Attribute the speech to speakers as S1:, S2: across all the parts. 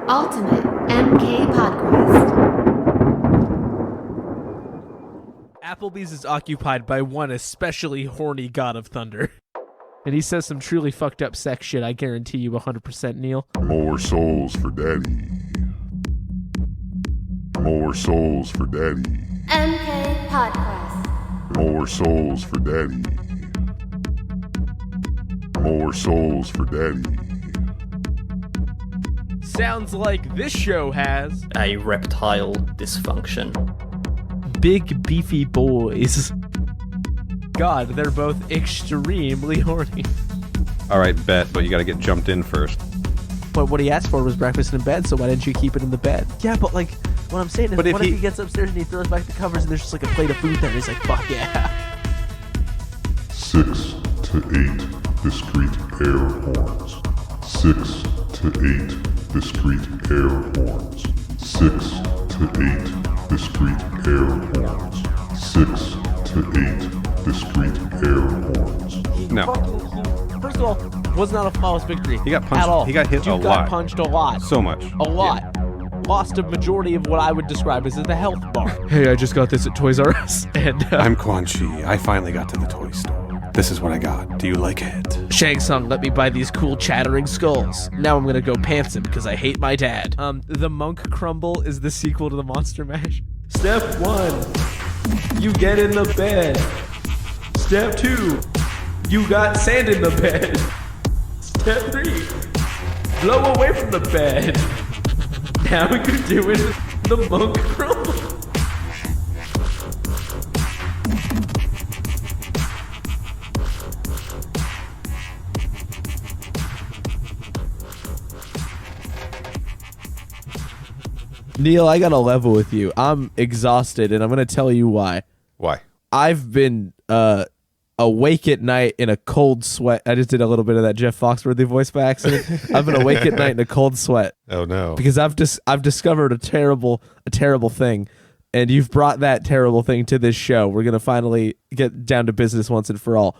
S1: Ultimate MK Podquest.
S2: Applebee's is occupied by one especially horny god of thunder. And he says some truly fucked up sex shit, I guarantee you 100%, Neil.
S3: More souls for daddy. More souls for daddy.
S1: MK Podquest.
S3: More souls for daddy. More souls for daddy.
S2: Sounds like this show has
S4: a reptile dysfunction.
S2: big beefy boys. God, they're both extremely horny.
S5: All right, bet, but you got to get jumped in first.
S2: But what he asked for was breakfast in bed, so why didn't you keep it in the bed? Yeah, but like, what I'm saying is,
S5: But if
S2: what if
S5: he-
S2: he gets upstairs and he throws back the covers and there's just like a plate of food there and he's like, fuck yeah.
S3: 6 to 8 discrete air horns. 6 to 8 discrete air horns. 6 to 8 discrete air horns. 6 to 8 discrete air horns.
S5: No.
S2: First of all, was not a flawless victory.
S5: He got punched.
S2: At all.
S5: He got hit
S2: Dude
S5: a
S2: got
S5: lot.
S2: punched a lot.
S5: So much.
S2: A lot. Lost a majority of what I would describe as the health bar. Hey, I just got this at Toys R Us. And
S5: I'm Quan Chi. I finally got to the toy store. This is what I got. Do you like it?
S2: Shang Tsung let me buy these cool chattering skulls. Now I'm gonna go pants him because I hate my dad. The Monk Crumble is the sequel to the Monster Mash. Step 1, you get in the bed. Step 2, you got sand in the bed. Step 3, blow away from the bed. Now you're doing the Monk Crumble. Neil, I got a level with you. I'm exhausted, and I'm going to tell you why.
S5: Why?
S2: I've been awake at night in a cold sweat. I just did a little bit of that Jeff Foxworthy voice by accident. I've been awake at night in a cold sweat
S5: Oh no.
S2: because I've discovered a terrible thing, and you've brought that terrible thing to this show. We're going to finally get down to business once and for all.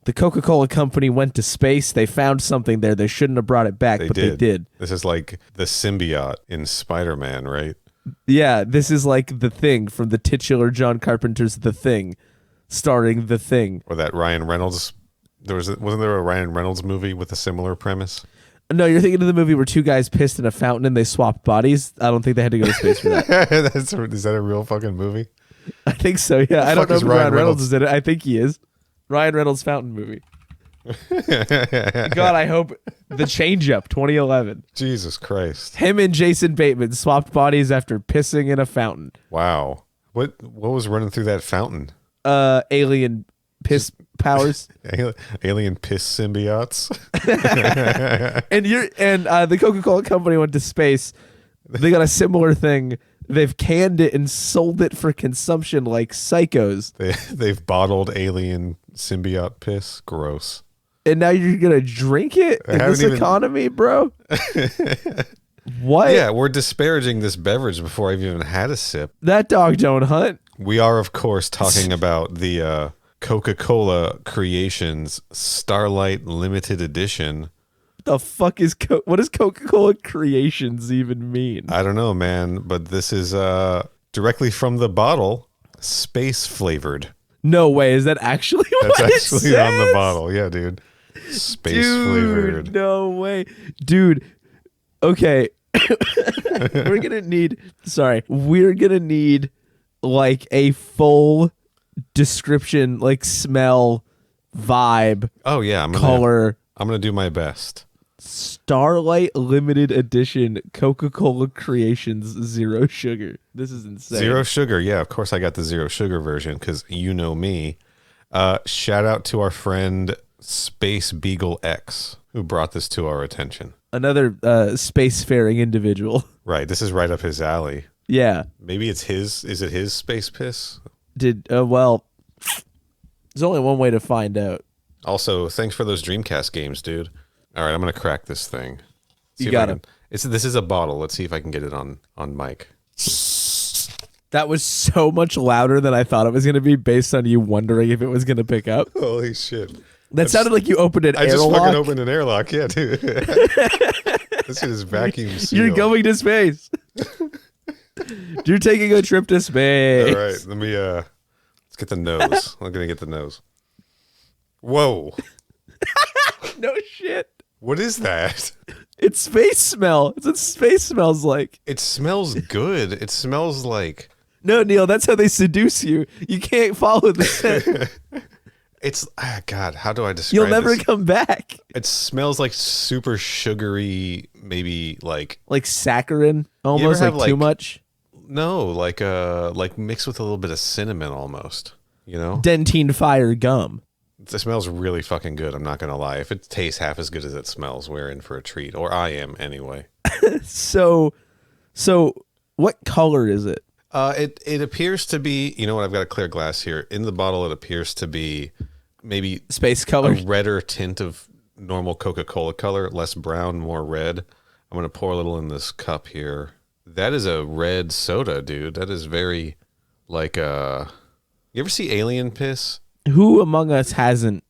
S2: The Coca-Cola company went to space. They found something there. They shouldn't have brought it back, but they did.
S5: This is like the symbiote in Spider-Man, right?
S2: Yeah, this is like The Thing from the titular John Carpenter's The Thing, starring The Thing.
S5: Or that Ryan Reynolds. Wasn't there a Ryan Reynolds movie with a similar premise?
S2: No, you're thinking of the movie where two guys pissed in a fountain and they swapped bodies. I don't think they had to go to space for that.
S5: Is that a real fucking movie?
S2: I think so, yeah. I don't
S5: fuck
S2: know
S5: is
S2: if
S5: Ryan
S2: Ryan Reynolds
S5: Reynolds
S2: is in it. I think he is. Ryan Reynolds fountain movie. God, I hope The Change Up 2011.
S5: Jesus Christ.
S2: Him and Jason Bateman swapped bodies after pissing in a fountain.
S5: Wow. What was running through that fountain?
S2: Alien piss powers.
S5: Alien piss symbiotes.
S2: And the Coca-Cola company went to space. They got a similar thing. They've canned it and sold it for consumption like psychos.
S5: They've bottled alien symbiote piss. Gross.
S2: And now you're going to drink it in this economy, bro? What?
S5: Yeah, we're disparaging this beverage before I've even had a sip.
S2: That dog don't hunt.
S5: We are, of course, talking about the Coca-Cola Creations Starlight Limited Edition.
S2: The fuck is what does Coca-Cola Creations even mean?
S5: I don't know, man, but this is directly from the bottle, space flavored.
S2: No way, is that actually
S5: That's
S2: what it
S5: actually
S2: says?
S5: on the bottle. Yeah, dude. Space flavored.
S2: No way. Dude, okay. we're gonna need like a full description, like smell, vibe,
S5: Oh yeah,
S2: color.
S5: I'm gonna do my best.
S2: Starlight Limited Edition Coca-Cola Creations Zero Sugar. This is insane.
S5: Zero sugar. Yeah, of course I got the zero sugar version because you know me. Shout out to our friend Space Beagle X who brought this to our attention.
S2: Another spacefaring individual.
S5: Right. This is right up his alley.
S2: Yeah.
S5: Maybe it's his. Is it his space piss?
S2: Well, there's only one way to find out.
S5: Also, thanks for those Dreamcast games, dude. All right, I'm gonna crack this thing. See
S2: You
S5: if
S2: got
S5: I
S2: him.
S5: can- This is a bottle. Let's see if I can get it on mic.
S2: That was so much louder than I thought it was going to be based on you wondering if it was going to pick up.
S5: Holy shit!
S2: That sounded like you opened an
S5: I just
S2: airlock.
S5: fucking opened an airlock. Yeah, dude. This shit is vacuum sealed.
S2: You're going to space. You're taking a trip to space.
S5: All right, let me let's get the nose. I'm gonna get the nose. Whoa.
S2: No shit.
S5: What is that?
S2: It's space smell. It's what space smells like.
S5: It smells good. It smells like
S2: No, Neil, that's how they seduce you. You can't follow the scent.
S5: it's God, how do I describe
S2: You'll never
S5: this?
S2: come back.
S5: It smells like super sugary, maybe like
S2: Like saccharin, almost
S5: have,
S2: like too
S5: like-
S2: much.
S5: no, like mixed with a little bit of cinnamon almost, you know?
S2: Dentine fire gum.
S5: It smells really fucking good, I'm not gonna lie. If it tastes half as good as it smells, we're in for a treat. Or I am anyway.
S2: So what color is it?
S5: It appears to be, you know what, I've got a clear glass here. In the bottle it appears to be maybe
S2: Space
S5: a
S2: color.
S5: redder tint of normal Coca-Cola color, less brown, more red. I'm gonna pour a little in this cup here. That is a red soda, dude. That is very like you ever see alien piss?
S2: Who among us hasn't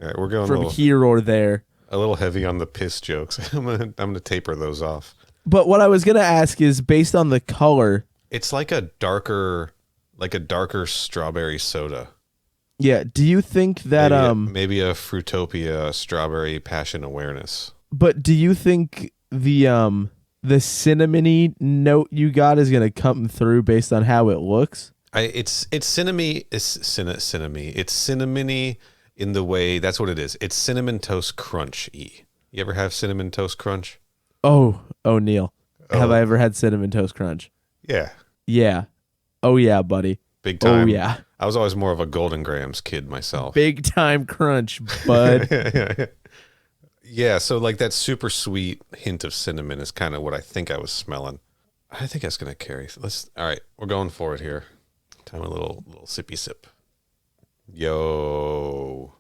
S5: All right, we're going
S2: from here or there?
S5: a little heavy on the piss jokes. I'm gonna taper those off.
S2: But what I was gonna ask is, based on the color,
S5: It's like a darker strawberry soda.
S2: yeah. Do you think that
S5: Maybe a Fruitopia strawberry passion awareness.
S2: But do you think the cinnamony note you got is gonna come through based on how it looks?
S5: It's cinnamony. It's cinnamony in the way that's what it is. It's cinnamon toast crunch-y. You ever have cinnamon toast crunch?
S2: Oh, Neil, have I ever had cinnamon toast crunch?
S5: Yeah,
S2: Yeah. Oh yeah, buddy.
S5: big time.
S2: Oh yeah.
S5: I was always more of a Golden Grams kid myself.
S2: Big time crunch, bud.
S5: Yeah, so like that super sweet hint of cinnamon is kind of what I think I was smelling. I think that's gonna carry. All right, we're going for it here. Time a little sippy sip. Yo,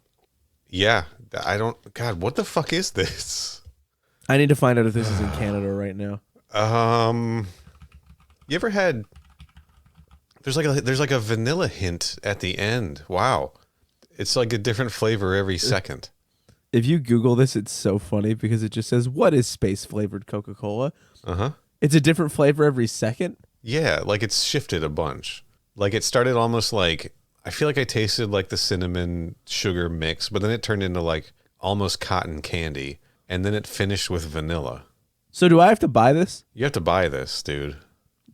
S5: yeah. God, what the fuck is this?
S2: I need to find out if this is in Canada right now.
S5: You ever had? There's like a vanilla hint at the end. Wow, it's like a different flavor every second.
S2: If you Google this, it's so funny because it just says, "What is space flavored Coca-Cola?" It's a different flavor every second.
S5: Yeah, like it's shifted a bunch. Like it started almost like I feel like I tasted like the cinnamon sugar mix, but then it turned into like almost cotton candy, and then it finished with vanilla.
S2: So do I have to buy this?
S5: You have to buy this, dude.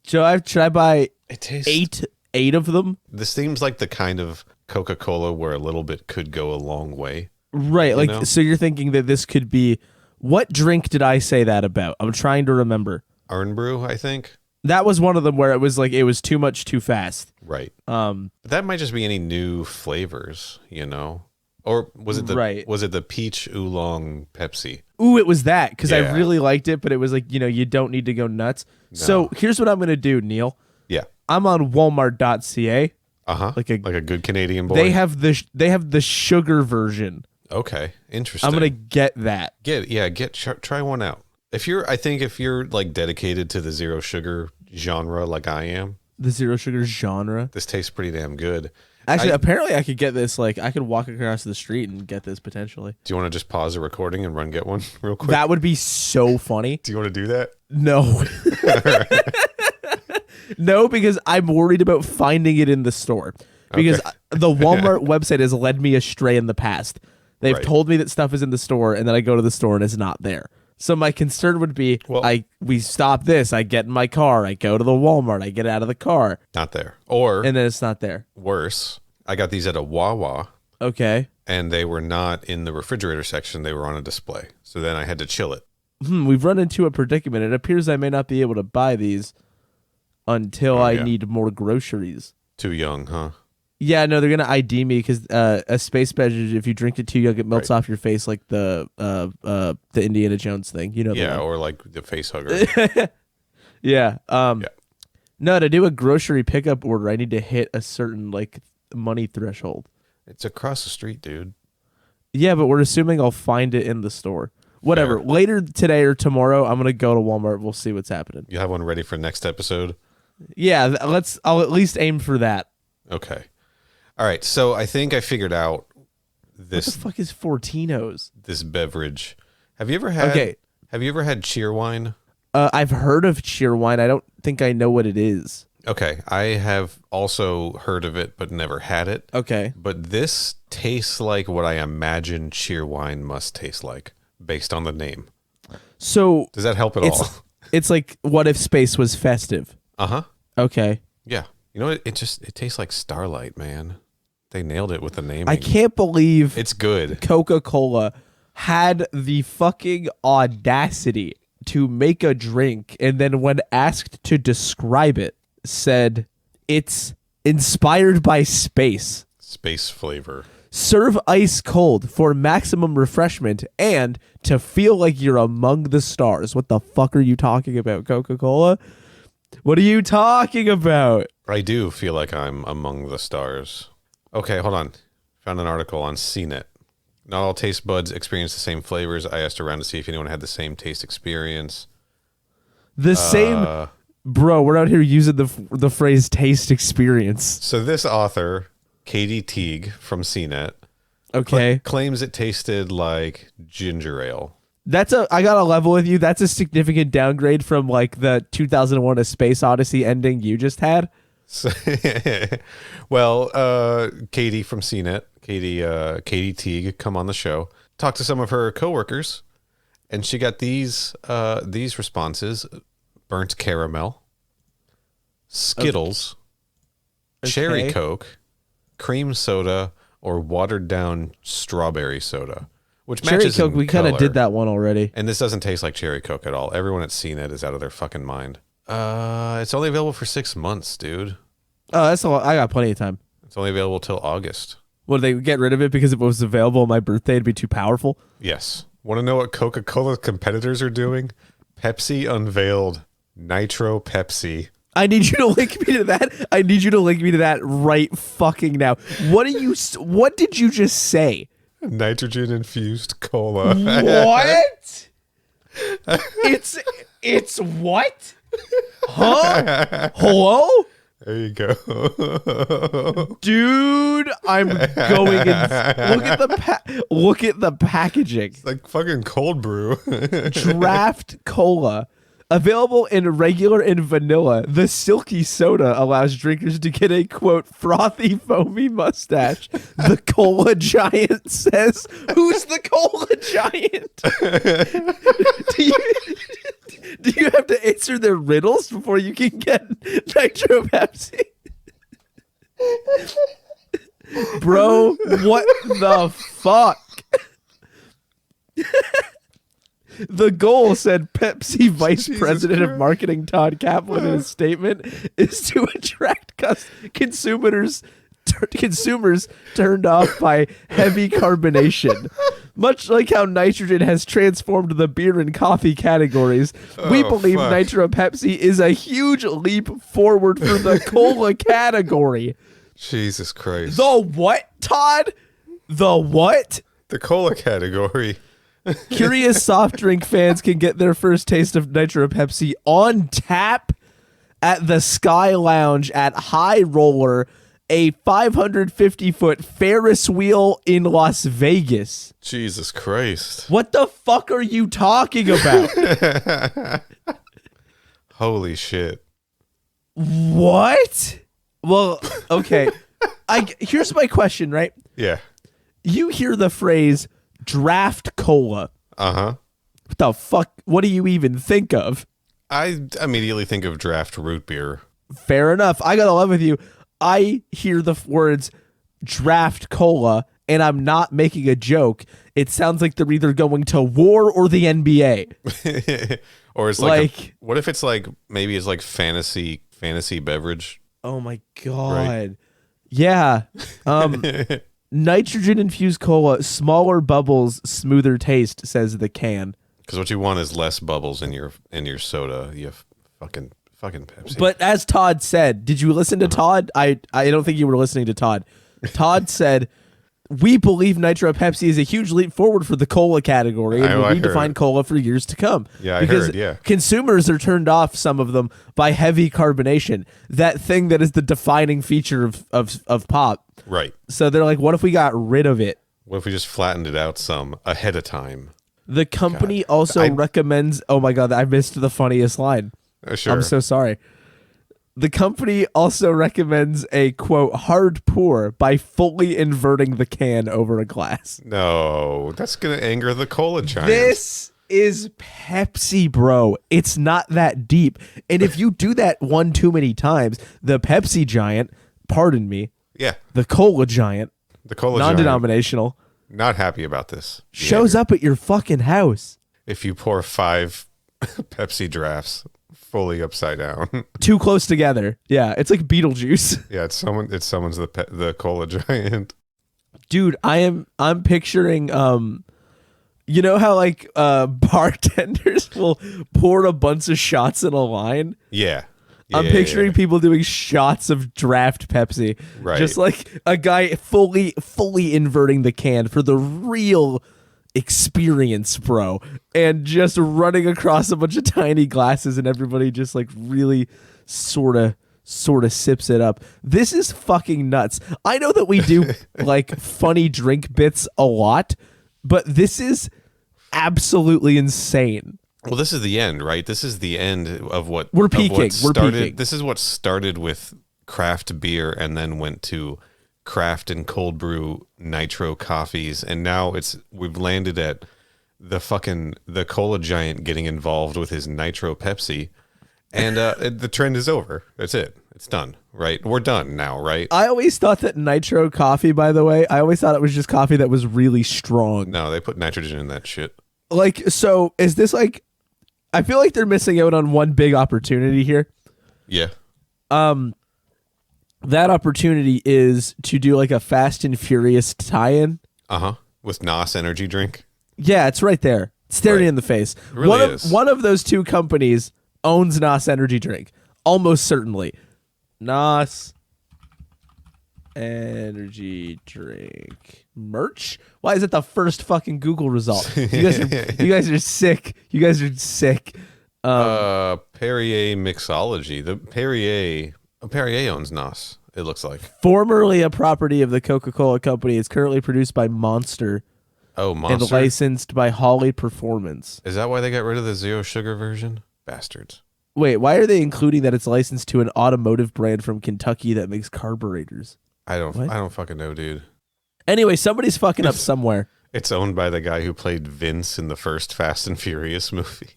S2: Should I buy
S5: It tastes
S2: eight of them?
S5: This seems like the kind of Coca-Cola where a little bit could go a long way.
S2: Right. Like,
S5: know?
S2: so you're thinking that this could be, what drink did I say that about? I'm trying to remember.
S5: Iron Brew, I think.
S2: That was one of them where it was like, it was too much too fast.
S5: Right. But that might just be any new flavors, you know? Or was it the peach oolong Pepsi?
S2: Ooh, it was that because I
S5: Yeah.
S2: really liked it, but it was like, you don't need to go nuts. So here's what I'm going to do, Neil.
S5: Yeah.
S2: I'm on walmart.ca.
S5: Like a good Canadian boy.
S2: They have the sugar version.
S5: Okay. Interesting.
S2: I'm going to get that.
S5: Try one out. If you're like dedicated to the zero sugar genre like I am,
S2: The zero sugar genre.
S5: this tastes pretty damn good.
S2: Actually, apparently I could get this, like, I could walk across the street and get this potentially.
S5: Do you want to just pause the recording and run get one real quick?
S2: That would be so funny.
S5: Do you want to do that?
S2: No. No, because I'm worried about finding it in the store. Because
S5: Okay.
S2: the Walmart website has led me astray in the past. They've
S5: Right.
S2: told me that stuff is in the store, and then I go to the store and it's not there. So my concern would be, we stop this, I get in my car, I go to the Walmart, I get out of the car,
S5: Not there. Or
S2: and then it's not there.
S5: worse, I got these at a Wawa
S2: Okay.
S5: and they were not in the refrigerator section. They were on a display. So then I had to chill it.
S2: We've run into a predicament. It appears I may not be able to buy these until I need more groceries.
S5: Too young, huh?
S2: Yeah, no, they're gonna ID me because a space beverage, if you drink it too young, it melts off your face like the Indiana Jones thing. You know?
S5: Yeah,
S2: The one.
S5: or like the face hugger.
S2: Yeah.
S5: Yeah.
S2: No, to do a grocery pickup order, I need to hit a certain like money threshold.
S5: It's across the street, dude.
S2: Yeah, but we're assuming I'll find it in the store. Whatever.
S5: Fair.
S2: Later today or tomorrow, I'm gonna go to Walmart. We'll see what's happening.
S5: You have one ready for next episode?
S2: Yeah, I'll at least aim for that.
S5: Okay. All right. So I think I figured out
S2: What
S5: this
S2: the fuck is Fortinos?
S5: this beverage. Have you ever had Have you ever had Cheerwine?
S2: I've heard of Cheerwine. I don't think I know what it is.
S5: Okay, I have also heard of it, but never had it.
S2: Okay.
S5: But this tastes like what I imagine Cheerwine must taste like, based on the name.
S2: So
S5: Does that help at all?
S2: It's like, what if space was festive?
S5: Uh-huh.
S2: Okay.
S5: Yeah. You know what? It tastes like Starlight, man. They nailed it with the naming.
S2: I can't believe
S5: It's good.
S2: Coca-Cola had the fucking audacity to make a drink and then when asked to describe it, said it's inspired by space.
S5: Space flavor.
S2: Serve ice cold for maximum refreshment and to feel like you're among the stars. What the fuck are you talking about, Coca-Cola? What are you talking about?
S5: I do feel like I'm among the stars. Okay, hold on. Found an article on CNET. Not all taste buds experience the same flavors. I asked around to see if anyone had the same taste experience.
S2: The same... Bro, we're out here using the phrase taste experience.
S5: So this author, Katie Teague from CNET,
S2: Okay.
S5: claims it tasted like ginger ale.
S2: I gotta level with you. That's a significant downgrade from like the 2001 A Space Odyssey ending you just had.
S5: So, well, Katie from CNET, Katie Teague, come on the show, talked to some of her coworkers, and she got these responses: burnt caramel, Skittles, cherry Coke, cream soda, or watered down strawberry soda. Which
S2: Cherry
S5: matches
S2: Coke,
S5: in
S2: we kind of
S5: color.
S2: did that one already.
S5: And this doesn't taste like cherry Coke at all. Everyone at CNET is out of their fucking mind. It's only available for 6 months, dude.
S2: Oh, that's a lot. I got plenty of time.
S5: It's only available till August.
S2: Would they get rid of it because if it was available on my birthday, it'd be too powerful?
S5: Yes. Want to know what Coca-Cola competitors are doing? Pepsi unveiled Nitro Pepsi.
S2: I need you to link me to that. I need you to link me to that right fucking now. What did you just say?
S5: Nitrogen infused cola.
S2: What? It's what? Huh? Hello?
S5: There you go.
S2: Dude, I'm going look at the packaging.
S5: It's like fucking cold brew.
S2: Draft cola. Available in regular and vanilla, the silky soda allows drinkers to get a, quote, frothy, foamy mustache. The cola giant says. Who's the cola giant? Do you have to answer their riddles before you can get Nitro Pepsi? Bro, what the fuck? The goal, said Pepsi Vice President of Marketing Todd Kaplan in a statement, is to attract consumers turned off by heavy carbonation. Much like how nitrogen has transformed the beer and coffee categories, we believe Nitro Pepsi is a huge leap forward for the cola category.
S5: Jesus Christ.
S2: The what, Todd? The what?
S5: The cola category.
S2: Curious soft drink fans can get their first taste of Nitro Pepsi on tap at the Sky Lounge at High Roller, a 550-foot Ferris wheel in Las Vegas.
S5: Jesus Christ.
S2: What the fuck are you talking about?
S5: Holy shit.
S2: What? Well, okay. Here's my question, right?
S5: Yeah.
S2: You hear the phrase draft cola.
S5: Uh-huh.
S2: What the fuck? What do you even think of?
S5: I immediately think of draft root beer.
S2: Fair enough. I gotta love with you. I hear the words draft cola, and I'm not making a joke. It sounds like they're either going to war or the NBA.
S5: Or it's like what if it's like maybe it's like fantasy beverage?
S2: Oh my god.
S5: Right.
S2: Yeah. Nitrogen infused cola, smaller bubbles, smoother taste, says the can.
S5: Because what you want is less bubbles in your soda. You have fucking Pepsi.
S2: But as Todd said, did you listen to Todd? I don't think you were listening to Todd. Todd said, we believe Nitro Pepsi is a huge leap forward for the cola category and will redefine cola for years to come.
S5: Yeah,
S2: because
S5: heard, yeah.
S2: Consumers are turned off, some of them, by heavy carbonation, that thing that is the defining feature of pop.
S5: Right.
S2: So they're like, what if we got rid of it?
S5: What if we just flattened it out some ahead of time?
S2: The company also recommends. Oh my god, I missed the funniest line.
S5: Sure.
S2: I'm so sorry. The company also recommends a quote hard pour by fully inverting the can over a glass.
S5: No, that's gonna anger the cola giant.
S2: This is Pepsi, bro. It's not that deep. And if you do that one too many times, the Pepsi giant, pardon me, the cola giant, non-denominational,
S5: not happy about this.
S2: Shows up at your fucking house.
S5: If you pour 5 Pepsi drafts fully upside down,
S2: too close together. Yeah, it's like Beetlejuice.
S5: Yeah, it summons the cola giant.
S2: Dude, I'm picturing you know how like bartenders will pour a bunch of shots in a line?
S5: Yeah.
S2: I'm picturing people doing shots of draft Pepsi.
S5: Right.
S2: Just like a guy fully inverting the can for the real experience, bro. And just running across a bunch of tiny glasses and everybody just like really sort of sips it up. This is fucking nuts. I know that we do like funny drink bits a lot, but this is absolutely insane.
S5: Well, this is the end, right? This is the end of what
S2: we're peaking.
S5: We're peaking. This is what started with craft beer and then went to craft and cold brew nitro coffees, and now we've landed at the cola giant getting involved with his nitro Pepsi, and the trend is over. That's it. It's done, right? We're done now, right?
S2: I always thought that nitro coffee, by the way, I always thought it was just coffee that was really strong.
S5: No, they put nitrogen in that shit.
S2: Like, so is this like, I feel like they're missing out on one big opportunity here.
S5: Yeah.
S2: That opportunity is to do like a Fast and Furious tie-in.
S5: With NOS energy drink.
S2: Yeah, it's right there. It's staring in the face.
S5: It really is.
S2: One of those two companies owns NOS energy drink. Almost certainly. NOS energy drink merch. Why is it the first fucking Google result? You guys are sick. You guys are sick.
S5: Perrier Mixology. The Perrier owns NOS. It looks like
S2: formerly a property of the Coca-Cola Company. It's currently produced by Monster.
S5: Oh, Monster.
S2: And licensed by Holly Performance.
S5: Is that why they got rid of the zero sugar version? Bastards.
S2: Wait, why are they including that it's licensed to an automotive brand from Kentucky that makes carburetors?
S5: I don't fucking know, dude.
S2: Anyway, somebody's fucking up somewhere.
S5: It's owned by the guy who played Vince in the first Fast and Furious movie.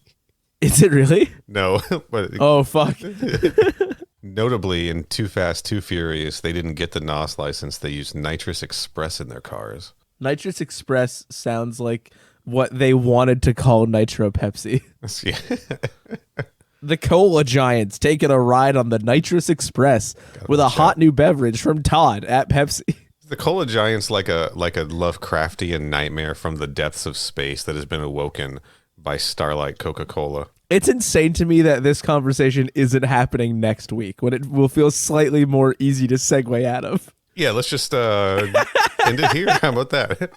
S2: Is it really?
S5: No, but
S2: oh fuck.
S5: Notably, in Too Fast, Too Furious, they didn't get the NOS license. They used Nitrous Express in their cars.
S2: Nitrous Express sounds like what they wanted to call Nitro Pepsi.
S5: Yeah.
S2: The Cola Giants taking a ride on the Nitrous Express with a hot new beverage from Todd at Pepsi.
S5: The Cola Giant's like a Lovecraftian nightmare from the depths of space that has been awoken by Starlight Coca-Cola.
S2: It's insane to me that this conversation isn't happening next week when it will feel slightly more easy to segue out of.
S5: Yeah, let's just end it here. How about that?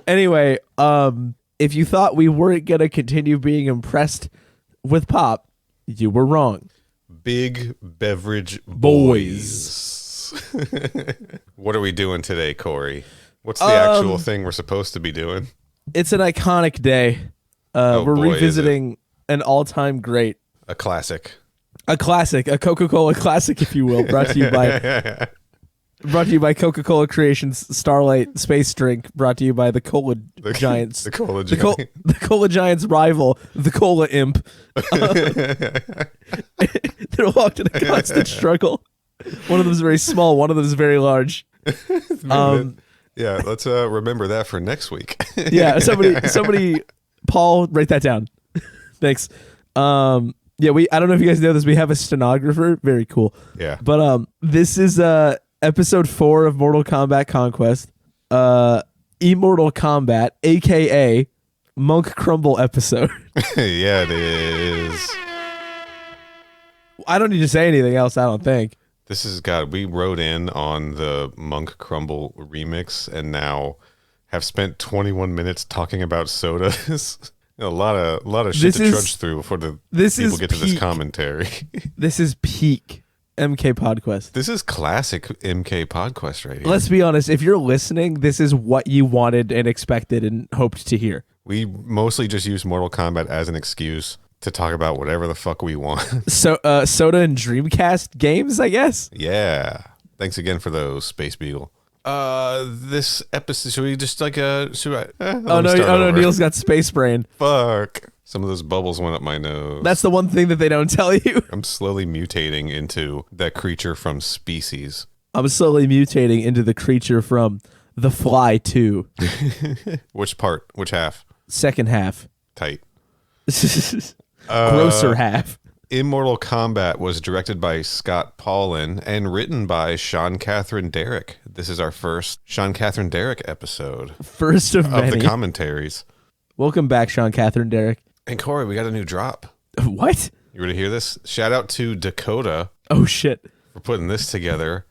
S2: Anyway, if you thought we weren't going to continue being impressed with pop, you were wrong.
S5: Big beverage boys. What are we doing today, Corey? What's the actual thing we're supposed to be doing?
S2: It's an iconic day. We're revisiting an all-time great.
S5: A classic.
S2: A classic. A Coca-Cola classic, if you will. Brought to you by Coca-Cola Creations Starlight Space Drink. Brought to you by the Cola Giants.
S5: The Cola Giants.
S2: The Cola Giants rival, the Cola Imp. They're all in a constant struggle. One of them is very small. One of them is very large.
S5: Yeah, let's remember that for next week.
S2: Yeah, somebody, Paul, write that down. Thanks. Yeah, I don't know if you guys know this. We have a stenographer. Very cool.
S5: Yeah.
S2: But this is episode 4 of Mortal Kombat Conquest. Immortal Combat, aka Monk Crumble episode.
S5: Yeah, it is.
S2: I don't need to say anything else, I don't think.
S5: This is God. We wrote in on the Monk Crumble remix and now have spent 21 minutes talking about sodas. A lot of shit to trudge through before the people get to this commentary.
S2: This is peak. MK Podquest.
S5: This is classic MK Podquest right here.
S2: Let's be honest. If you're listening, this is what you wanted and expected and hoped to hear.
S5: We mostly just use Mortal Kombat as an excuse to talk about whatever the fuck we want.
S2: So, Soda and Dreamcast games, I guess.
S5: Yeah. Thanks again for those, Space Beagle. This episode, should we just like
S2: Oh no, Neil's got space brain.
S5: Fuck. Some of those bubbles went up my nose.
S2: That's the one thing that they don't tell you.
S5: I'm slowly mutating into that creature from Species.
S2: I'm slowly mutating into the creature from The Fly 2.
S5: Which part? Which half?
S2: Second half.
S5: Tight.
S2: Grosser half.
S5: Immortal Kombat was directed by Scott Paulin and written by Sean Catherine Derrick. This is our first Sean Catherine Derrick episode
S2: First of many.
S5: the commentaries.
S2: Welcome back, Sean Catherine Derrick.
S5: And Corey, we got a new drop.
S2: What?
S5: You ready to hear this? Shout out to Dakota
S2: Oh, shit.
S5: for putting this together.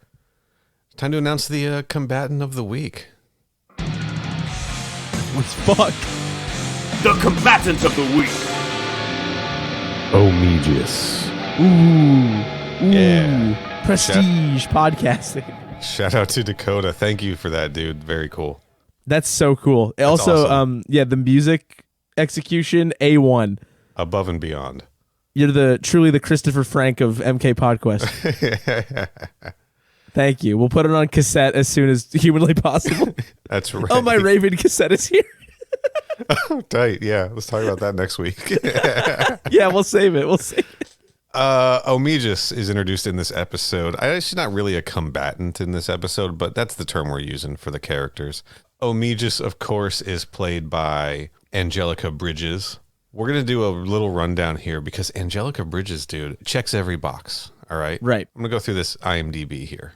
S5: Time to announce the combatant of the week.
S2: What's fuck?
S6: The combatant of the week.
S5: Omegius.
S2: Ooh.
S5: Yeah.
S2: Prestige podcasting.
S5: Shout out to Dakota. Thank you for that, dude. Very cool.
S2: That's so cool. Also,
S5: awesome.
S2: the music execution, A1.
S5: Above and beyond.
S2: You're truly the Christopher Frank of MK Podquest. Thank you. We'll put it on cassette as soon as humanly possible.
S5: That's right.
S2: Oh, my Raven cassette is here.
S5: Oh, tight. Yeah, let's talk about that next week.
S2: Yeah, we'll save it.
S5: Omegius is introduced in this episode. She's not really a combatant in this episode, but that's the term we're using for the characters. Omegius, of course, is played by Angelica Bridges. We're going to do a little rundown here because Angelica Bridges, dude, checks every box. All right?
S2: Right.
S5: I'm going to go through this IMDb here.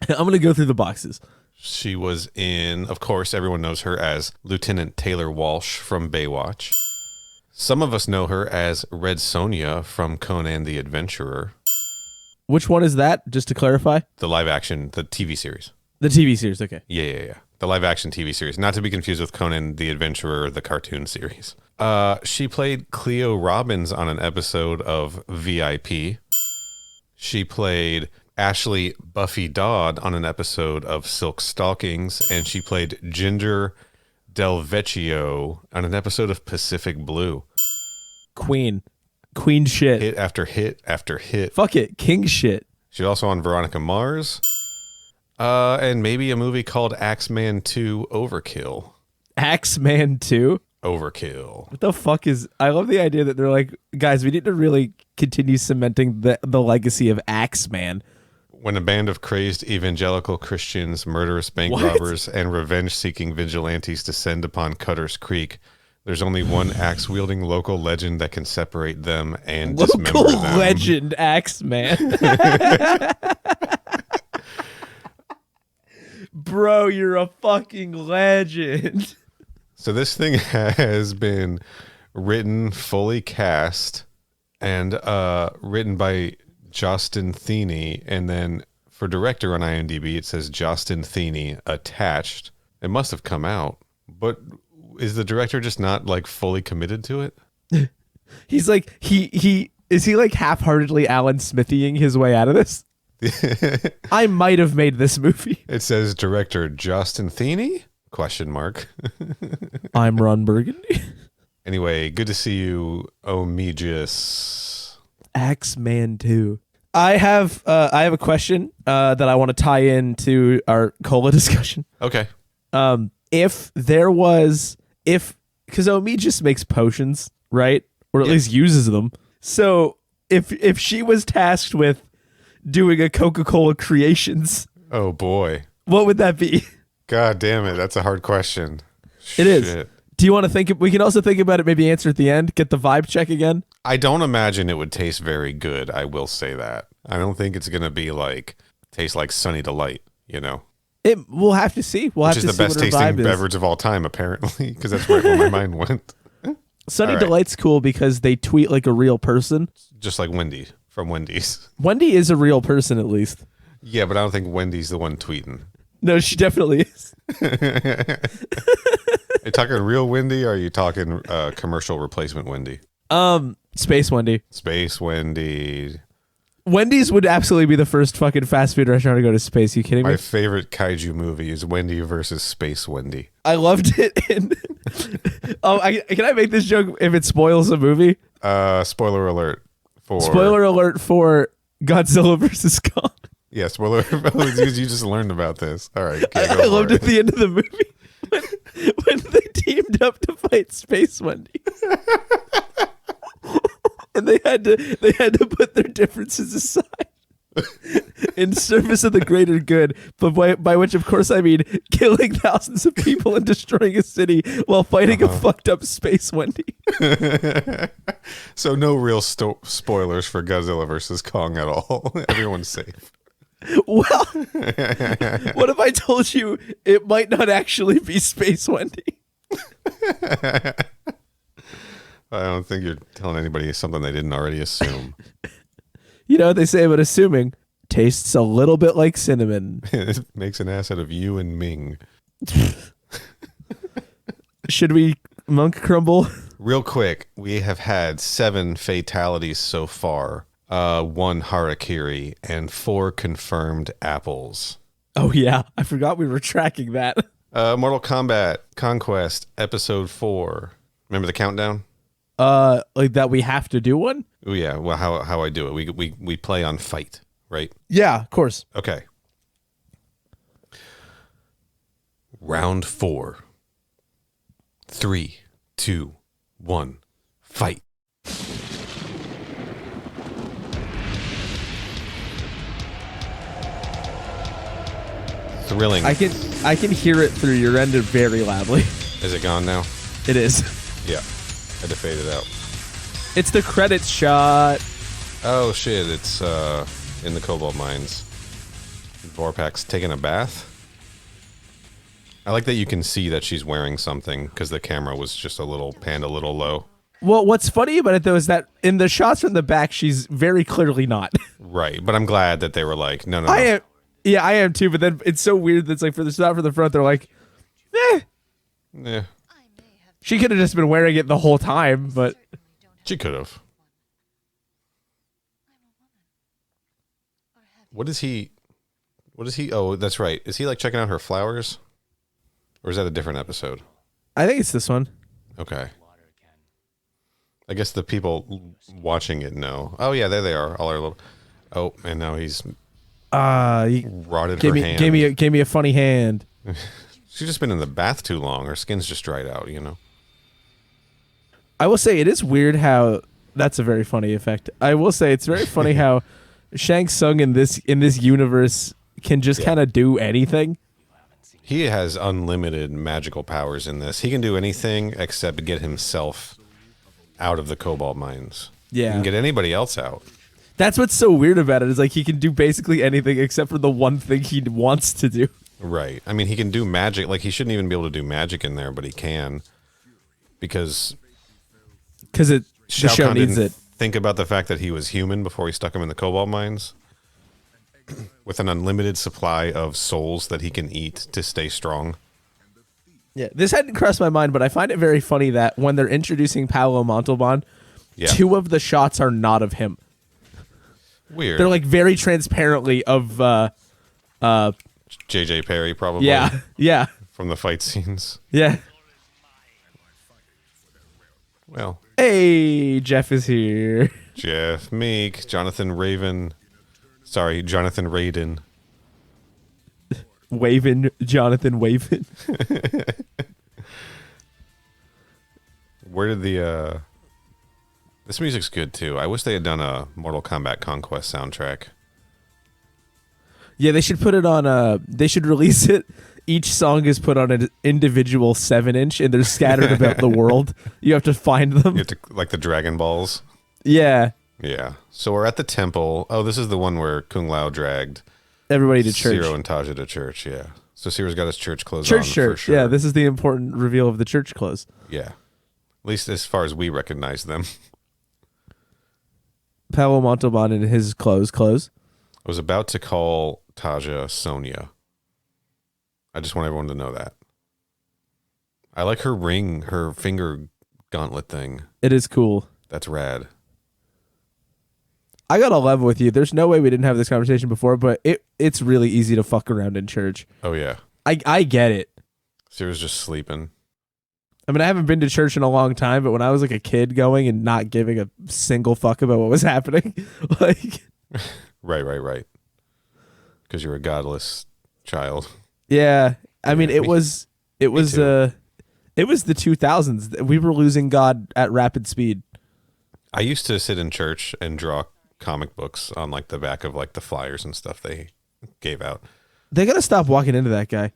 S2: I'm going to go through the boxes.
S5: She was in, of course, everyone knows her as Lieutenant Taylor Walsh from Baywatch. Some of us know her as Red Sonja from Conan the Adventurer.
S2: Which one is that, just to clarify?
S5: The live action, the TV series.
S2: The TV series, okay.
S5: Yeah. The live action TV series. Not to be confused with Conan the Adventurer, the cartoon series. She played Cleo Robbins on an episode of VIP. She played Ashley Buffy Dodd on an episode of Silk Stalkings, and she played Ginger Del Vecchio on an episode of Pacific Blue.
S2: Queen shit.
S5: Hit after hit after hit.
S2: Fuck it, king shit.
S5: She's also on Veronica Mars. And maybe a movie called Axeman 2 Overkill.
S2: Axeman 2?
S5: Overkill.
S2: What the fuck is... I love the idea that they're like, guys, we need to really continue cementing the legacy of Axeman.
S5: When a band of crazed evangelical Christians, murderous bank robbers, and revenge-seeking vigilantes descend upon Cutter's Creek, there's only one axe-wielding local legend that can separate them and dismember
S2: Local
S5: them.
S2: legend, Axeman. Bro, you're a fucking legend.
S5: So this thing has been written, fully cast, and written by Justin Thiene, and then for director on IMDb it says Justin Thiene attached. It must have come out, but is the director just not like fully committed to it?
S2: He's like he is he like half-heartedly Alan Smithying his way out of this? I might have made this movie.
S5: It says director Justin Thiene? Question mark.
S2: I'm Ron Burgundy.
S5: Anyway, good to see you, Omegius.
S2: Axeman 2. I have a question that I want to tie into our cola discussion.
S5: Okay.
S2: If there was, because Omegius makes potions, right? Or at least uses them. So if she was tasked with doing a Coca-Cola Creations,
S5: Oh boy.
S2: what would that be?
S5: God damn it, that's a hard question.
S2: It is.
S5: Shit.
S2: Do you want to think? We can also think about it. Maybe answer at the end. Get the vibe check again.
S5: I don't imagine it would taste very good. I will say that. I don't think it's gonna be like taste like Sunny Delight. You know,
S2: We'll have to see. We'll
S5: which
S2: have
S5: is
S2: to
S5: the
S2: see
S5: best
S2: what her
S5: tasting
S2: vibe is.
S5: beverage of all time, apparently, because that's right where my mind went.
S2: Sunny
S5: All right.
S2: Delight's cool because they tweet like a real person.
S5: Just like Wendy from Wendy's.
S2: Wendy is a real person, at least.
S5: Yeah, but I don't think Wendy's the one tweeting.
S2: No, she definitely is.
S5: Are you talking real Wendy, or are you talking commercial replacement Wendy?
S2: Space Wendy.
S5: Space Wendy.
S2: Wendy's would absolutely be the first fucking fast food restaurant to go to space. You kidding me?
S5: My favorite kaiju movie is Wendy versus Space Wendy.
S2: I loved it. Can I make this joke if it spoils a movie?
S5: Spoiler alert for
S2: Godzilla versus Kong.
S5: Yeah, spoiler. You just learned about this. All right. Okay,
S2: I loved at the end of the movie when they teamed up to fight Space Wendy. And they had to put their differences aside in service of the greater good, but by which, of course, I mean killing thousands of people and destroying a city while fighting a fucked up Space Wendy.
S5: So no real spoilers for Godzilla versus Kong at all. Everyone's safe.
S2: Well, what if I told you it might not actually be Space Wendy?
S5: I don't think you're telling anybody something they didn't already assume.
S2: You know what they say about assuming? Tastes a little bit like cinnamon.
S5: It makes an ass out of you and Ming.
S2: Should we monk crumble?
S5: Real quick, we have had 7 fatalities so far, 1 harakiri, and 4 confirmed apples.
S2: Oh yeah, I forgot we were tracking that.
S5: Mortal Kombat Conquest Episode 4. Remember the countdown?
S2: Like that we have to do one?
S5: Oh yeah. Well, how I do it? We play on fight, right?
S2: Yeah, of course.
S5: Okay. Round 4. 3, 2, 1, fight. Thrilling.
S2: I can hear it through your end very loudly.
S5: Is it gone now?
S2: It is.
S5: Yeah. Had to fade it out.
S2: It's the credits shot.
S5: Oh shit, it's in the Cobalt Mines. Vorpak's taking a bath. I like that you can see that she's wearing something because the camera was just panned a little low.
S2: Well, what's funny about it though is that in the shots from the back, she's very clearly not.
S5: Right, but I'm glad that they were like, no.
S2: I am too. But then it's so weird that it's like for the shot from the front, they're like, eh.
S5: Yeah.
S2: She could have just been wearing it the whole time, but
S5: She could have. What is he? Oh, that's right. Is he like checking out her flowers? Or is that a different episode?
S2: I think it's this one.
S5: Okay. I guess the people watching it know. Oh yeah, there they are. All our little. Oh, and now he's rotted her hand.
S2: Gave me a funny hand.
S5: She's just been in the bath too long. Her skin's just dried out, you know.
S2: I will say it is weird how that's a very funny effect. I will say it's very funny how Shang Tsung in this universe can just kind of do anything.
S5: He has unlimited magical powers in this. He can do anything except get himself out of the Cobalt Mines.
S2: Yeah.
S5: He can get anybody else out.
S2: That's what's so weird about it is like he can do basically anything except for the one thing he wants to do.
S5: Right. I mean, he can do magic. Like, he shouldn't even be able to do magic in there, but he can. Because
S2: the
S5: Shao
S2: show
S5: Kahn
S2: needs
S5: didn't
S2: it.
S5: think about the fact that he was human before he stuck him in the Cobalt Mines. With an unlimited supply of souls that he can eat to stay strong.
S2: Yeah, this hadn't crossed my mind, but I find it very funny that when they're introducing Paolo Montalban, 2 of the shots are not of him.
S5: Weird.
S2: They're like very transparently of
S5: J.J. Perry, probably.
S2: Yeah.
S5: From the fight scenes.
S2: Yeah.
S5: Well.
S2: Hey, Jeff is here.
S5: Jeff Meek, Jonathan Raven. Sorry, Jonathan Raiden.
S2: Jonathan Wavin.
S5: Where did the this music's good too. I wish they had done a Mortal Kombat Conquest soundtrack.
S2: Yeah, they should put it on they should release it. Each song is put on an individual 7-inch and they're scattered about the world. You have to find them.
S5: You have to, like the Dragon Balls.
S2: Yeah.
S5: Yeah. So we're at the temple. Oh, this is the one where Kung Lao dragged
S2: everybody to church.
S5: Ciro and Taja to church, yeah. So Ciro's got his church clothes
S2: on.
S5: For sure.
S2: Yeah, this is the important reveal of the church clothes.
S5: Yeah. At least as far as we recognize them.
S2: Paolo Montalban in his clothes.
S5: I was about to call Taja Sonia. I just want everyone to know that. I like her ring, her finger gauntlet thing.
S2: It is cool.
S5: That's rad.
S2: I gotta level with you. There's no way we didn't have this conversation before, but it's really easy to fuck around in church.
S5: Oh yeah.
S2: I get it.
S5: Sarah's just sleeping.
S2: I mean, I haven't been to church in a long time, but when I was like a kid going and not giving a single fuck about what was happening, like,
S5: Right. Because you're a godless child.
S2: yeah. I mean,
S5: Yeah,
S2: it was the 2000s. We were losing God at rapid speed.
S5: I used to sit in church and draw comic books on like the back of like the flyers and stuff they gave out.
S2: They gotta stop walking into that guy.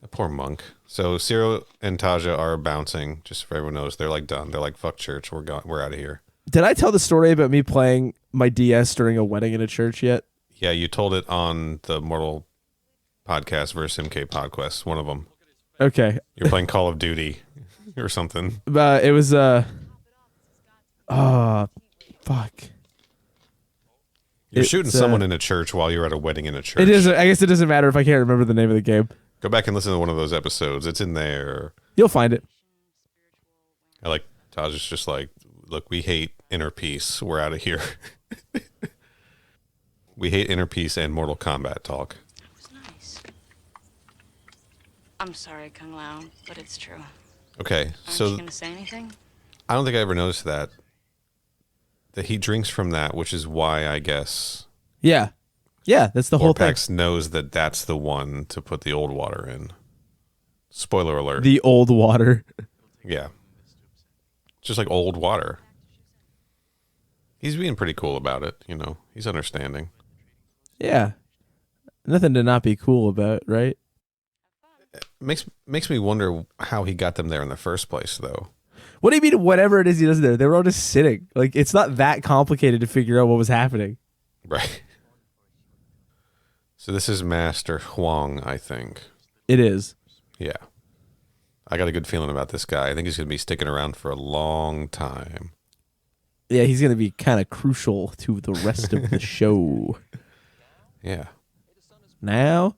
S5: A poor monk. So Cyril and Taja are bouncing. Just so everyone knows, they're like done. They're like, fuck church. We're gone. We're out of here.
S2: Did I tell the story about me playing my DS during a wedding in a church yet?
S5: Yeah, you told it on the Immortal podcast versus MK Podquest. One of them.
S2: Okay.
S5: You're playing Call of Duty or something.
S2: It was fuck.
S5: You're
S2: It's,
S5: shooting someone in a church while you're at a wedding in a church.
S2: It is. I guess it doesn't matter if I can't remember the name of the game.
S5: Go back and listen to one of those episodes. It's in there.
S2: You'll find it.
S5: I like Taja's just like, look, we hate inner peace. We're out of here. We hate inner peace and Mortal Kombat talk.
S7: That was nice. I'm sorry, Kung Lao, but it's true.
S5: Okay,
S7: Aren't
S5: so
S7: you gonna say anything?
S5: I don't think I ever noticed that he drinks from that, which is why I guess
S2: Yeah. Yeah, that's the whole thing.
S5: Orpax knows that that's the one to put the old water in. Spoiler alert.
S2: The old water.
S5: Yeah. Just like old water. He's being pretty cool about it, you know. He's understanding.
S2: Yeah. Nothing to not be cool about, right?
S5: Makes me wonder how he got them there in the first place, though.
S2: What do you mean whatever it is he does there? They were all just sitting. Like, it's not that complicated to figure out what was happening.
S5: Right. So this is Master Huang, I think.
S2: It is.
S5: Yeah. I got a good feeling about this guy. I think he's going to be sticking around for a long time.
S2: Yeah, he's going to be kind of crucial to the rest of the show.
S5: Yeah.
S2: Now,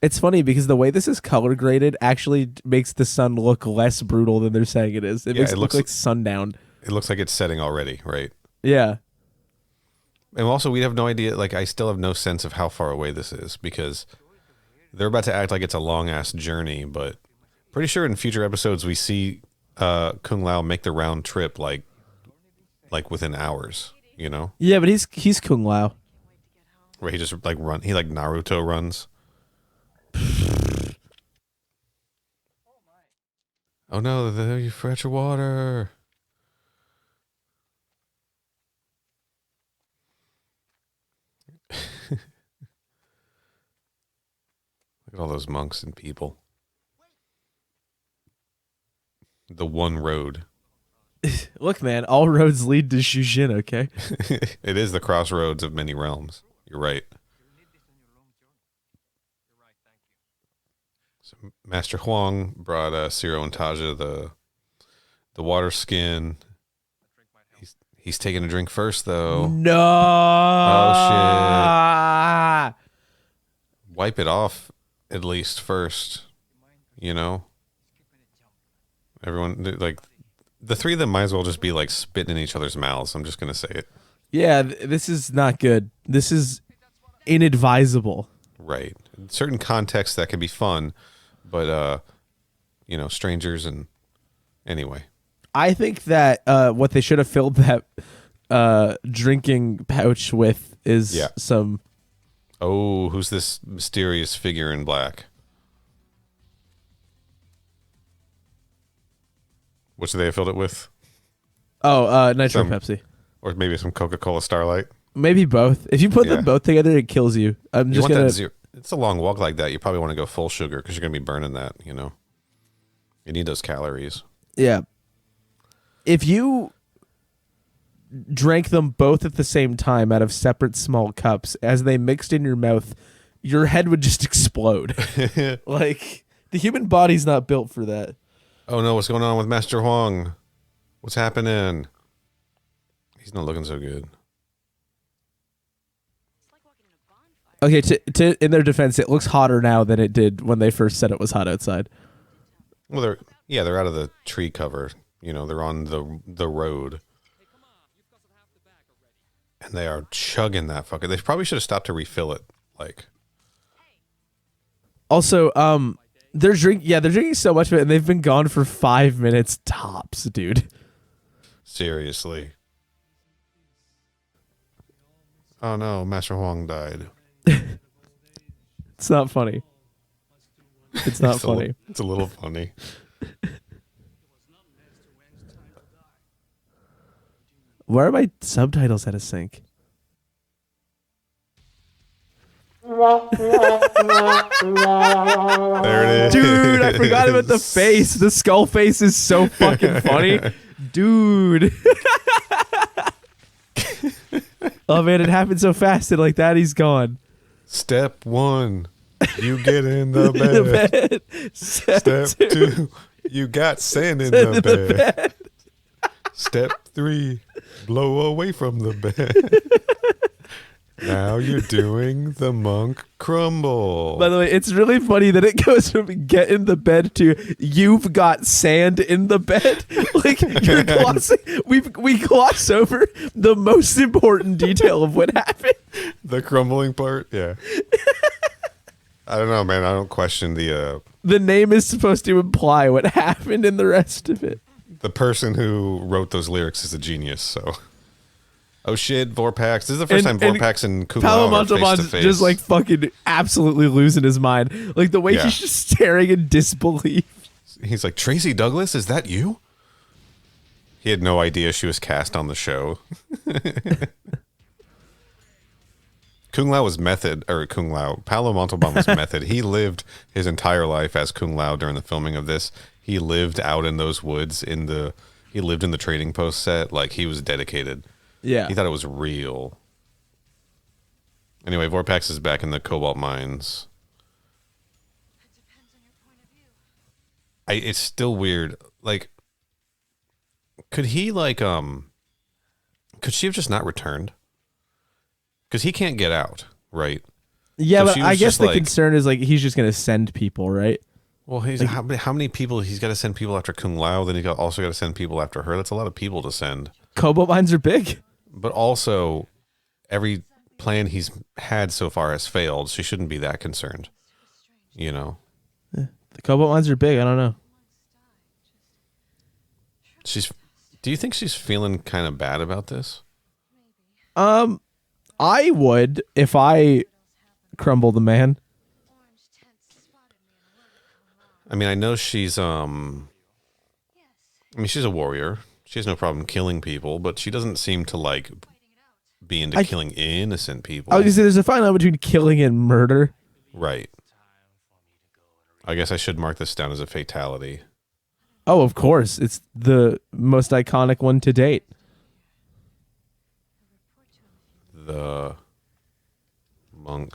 S2: it's funny because the way this is color graded actually makes the sun look less brutal than they're saying it is. It makes it look like sundown.
S5: It looks like it's setting already, right?
S2: Yeah.
S5: And also, we have no idea, like, I still have no sense of how far away this is because they're about to act like it's a long-ass journey, but pretty sure in future episodes we see Kung Lao make the round trip, like within hours, you know?
S2: Yeah, but he's Kung Lao.
S5: Where he just, like, he like Naruto runs. Oh no, there you forgot your water. Look at all those monks and people. The one road.
S2: Look, man, all roads lead to Shujin, okay?
S5: It is the crossroads of many realms. You're right. So Master Huang brought Ciro and Taja the water skin. He's taking a drink first, though.
S2: No.
S5: Oh, shit. Wipe it off at least first, you know? Everyone, like, the three of them might as well just be, like, spitting in each other's mouths. I'm just going to say it.
S2: Yeah, this is not good. This is inadvisable.
S5: Right. In certain contexts, that can be fun, but, you know, strangers and... Anyway.
S2: I think that what they should have filled that drinking pouch with is some...
S5: Oh, who's this mysterious figure in black? What should they have filled it with?
S2: Oh, Nitro Pepsi.
S5: Or maybe some Coca-Cola Starlight?
S2: Maybe both. If you put them both together, it kills you. I'm just going to...
S5: It's a long walk like that. You probably want to go full sugar because you're going to be burning that, you know? You need those calories.
S2: Yeah. If you drank them both at the same time out of separate small cups, as they mixed in your mouth, your head would just explode. Like, the human body's not built for that.
S5: Oh no, what's going on with Master Huang? What's happening? He's not looking so good.
S2: Okay, in their defense, it looks hotter now than it did when they first said it was hot outside.
S5: Well, they're out of the tree cover. You know, they're on the road. And they are chugging that fucker. They probably should have stopped to refill it. Like,
S2: Also, they're drinking so much of it, and they've been gone for 5 minutes tops, dude.
S5: seriously. Oh no, Master Huang died.
S2: It's not funny. It's not funny.
S5: It's a little funny.
S2: Where are my subtitles at a sync?
S5: There it is.
S2: Dude, I forgot about the face. The skull face is so fucking funny. Dude. Oh man, it happened so fast and like that he's gone.
S5: Step 1, you get in the bed. Step 2, you got sand in the bed. Step 3, blow away from the bed. Now you're doing the monk crumble.
S2: By the way, it's really funny that it goes from get in the bed to you've got sand in the bed. Like you're glossing, we gloss over the most important detail of what happened.
S5: The crumbling part, yeah. I don't know, man. I don't question the
S2: name is supposed to imply what happened in the rest of it.
S5: the person who wrote those lyrics is a genius. So, oh shit, Vorpax. This is the first time Vorpax and Kung Lao are face to
S2: Montalban's
S5: face.
S2: just like fucking absolutely losing his mind. Like the way
S5: Yeah.
S2: he's just staring in disbelief.
S5: He's like, Tracy Douglas, is that you? He had no idea she was cast on the show. Kung Lao was method, or Kung Lao. Paolo Montalban was method. He lived his entire life as Kung Lao during the filming of this. He lived out in those woods he lived in the trading post set. Like he was dedicated.
S2: Yeah.
S5: He thought it was real. Anyway, Vorpax is back in the cobalt mines. It's still weird. Like, could he could she have just not returned? Because he can't get out, right?
S2: Yeah,
S5: So
S2: but
S5: she
S2: I
S5: was
S2: guess
S5: just
S2: the
S5: like-
S2: concern is like he's just gonna send people, right?
S5: Well, how many people? He's got to send people after Kung Lao. Then also got to send people after her. That's a lot of people to send.
S2: Cobalt mines are big.
S5: But also, every plan he's had so far has failed. She shouldn't be that concerned. You know,
S2: The cobalt mines are big. I don't know.
S5: Do you think she's feeling kind of bad about this?
S2: I would if I crumble the man.
S5: I mean, I know she's she's a warrior. She has no problem killing people, but she doesn't seem to like be into killing innocent people.
S2: I was gonna say there's a fine line between killing and murder.
S5: Right. I guess I should mark this down as a fatality.
S2: Oh, of course. It's the most iconic one to date.
S5: The monk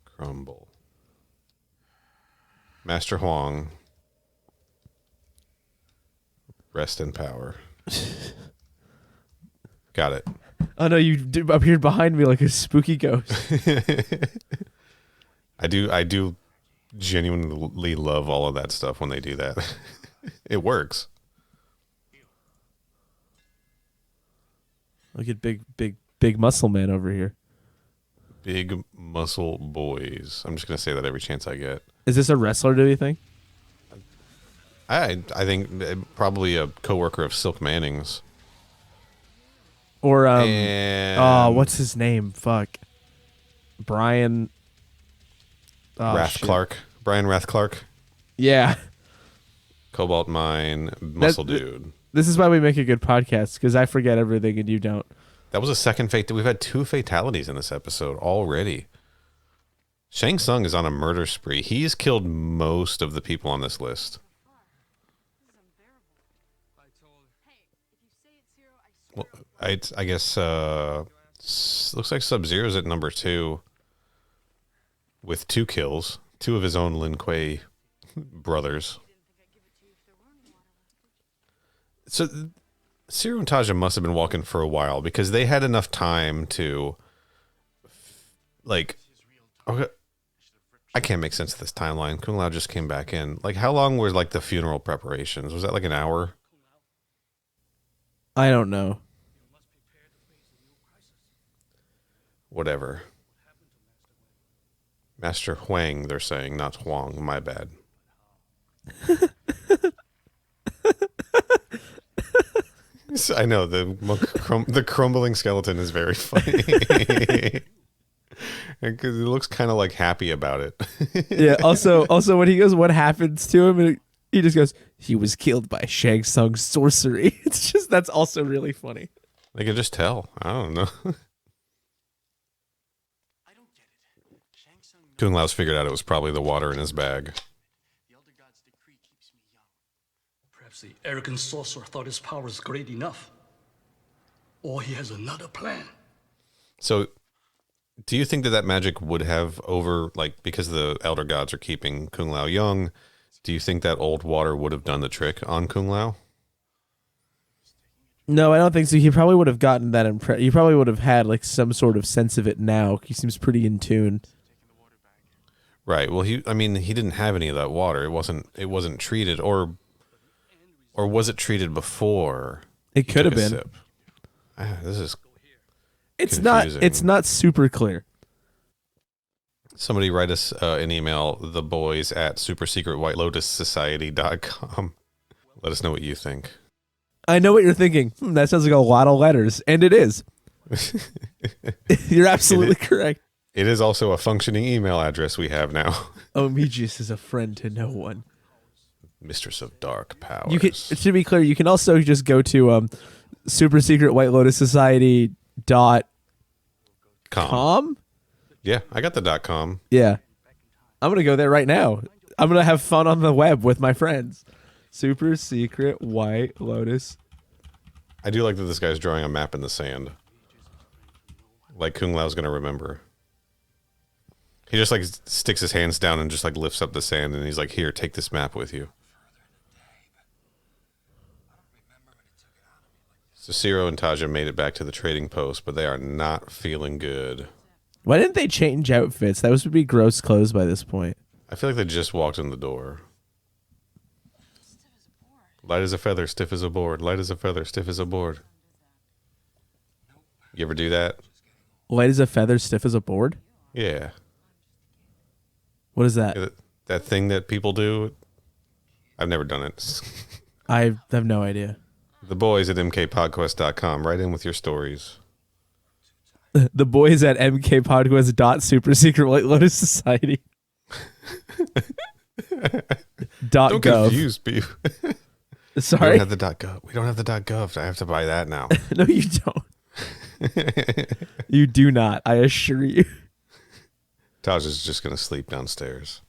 S5: crumble. Master Huang, rest in power. Got it.
S2: Oh no, you appeared behind me like a spooky ghost.
S5: I do genuinely love all of that stuff when they do that. It works.
S2: Look at big muscle man over here.
S5: Big muscle boys. I'm just gonna say that every chance I get.
S2: Is this a wrestler, do you think?
S5: I think probably a coworker of Silk Manning's.
S2: Or
S5: And
S2: what's his name? Fuck. Brian
S5: Rath
S2: shit.
S5: Clark. Brian Rath Clark.
S2: Yeah.
S5: Cobalt Mine. Muscle
S2: That-
S5: Dude.
S2: This is why we make a good podcast, because I forget everything and you don't.
S5: That was a second fate. We've had 2 fatalities in this episode already. Shang Tsung is on a murder spree. He's killed most of the people on this list. Well, I guess looks like Sub-Zero's at number 2 with 2 kills. 2 of his own Lin Kuei brothers. So Zero and Taja must have been walking for a while because they had enough time to like, okay, I can't make sense of this timeline. Kung Lao just came back in. Like, how long was like the funeral preparations? Was that like an hour?
S2: I don't know.
S5: whatever. Master Huang, they're saying, not Huang. My bad. I know the crumbling skeleton is very funny because it looks kind of like happy about it.
S2: Yeah. Also, when he goes, what happens to him? And he just goes, he was killed by Shang Tsung's sorcery. It's just that's also really funny.
S5: They can just tell. I don't know. Kung Lao's figured out it was probably the water in his bag.
S8: Perhaps the arrogant sorcerer thought his power was great enough. Or he has another plan.
S5: So, do you think that magic would have because the elder gods are keeping Kung Lao young, do you think that old water would have done the trick on Kung Lao?
S2: No, I don't think so. He probably would have gotten that impression. He probably would have had like some sort of sense of it now. He seems pretty in tune.
S5: Right. Well, he didn't have any of that water. It wasn't treated, or was it treated before?
S2: It could have been.
S5: Sip? This is.
S2: It's
S5: confusing.
S2: not. It's not super clear.
S5: Somebody write us an email, theboys@supersecretwhitelotussociety.com. Let us know what you think.
S2: I know what you're thinking. That sounds like a lot of letters, and it is. You're absolutely correct.
S5: It is also a functioning email address we have now.
S2: Omijis is a friend to no one.
S5: Mistress of Dark Powers.
S2: You can, to be clear, you can also just go to supersecretwhitelotussociety.com.
S5: Yeah, I got the .com.
S2: Yeah. I'm going to go there right now. I'm going to have fun on the web with my friends. Super Secret White Lotus.
S5: I do like that this guy's drawing a map in the sand. Like Kung Lao's going to remember. He just like sticks his hands down and just like lifts up the sand and he's like, here, take this map with you. So Ciro and Taja made it back to the trading post, but they are not feeling good.
S2: Why didn't they change outfits? That would be gross clothes by this point.
S5: I feel like they just walked in the door. Light as a feather, stiff as a board. Light as a feather, stiff as a board. You ever do that?
S2: Light as a feather, stiff as a board?
S5: Yeah.
S2: What is that?
S5: That thing that people do? I've never done it.
S2: I have no idea.
S5: The boys at mkpodquest.com. Write in with your stories.
S2: The boys at mkpodquest.supersecretwhitelotussociety.
S5: Don't
S2: .gov.
S5: confuse people.
S2: Sorry?
S5: We don't have the .gov. We don't have the .gov. I have to buy that now.
S2: No, you don't. You do not. I assure you.
S5: Taj is just going to sleep downstairs.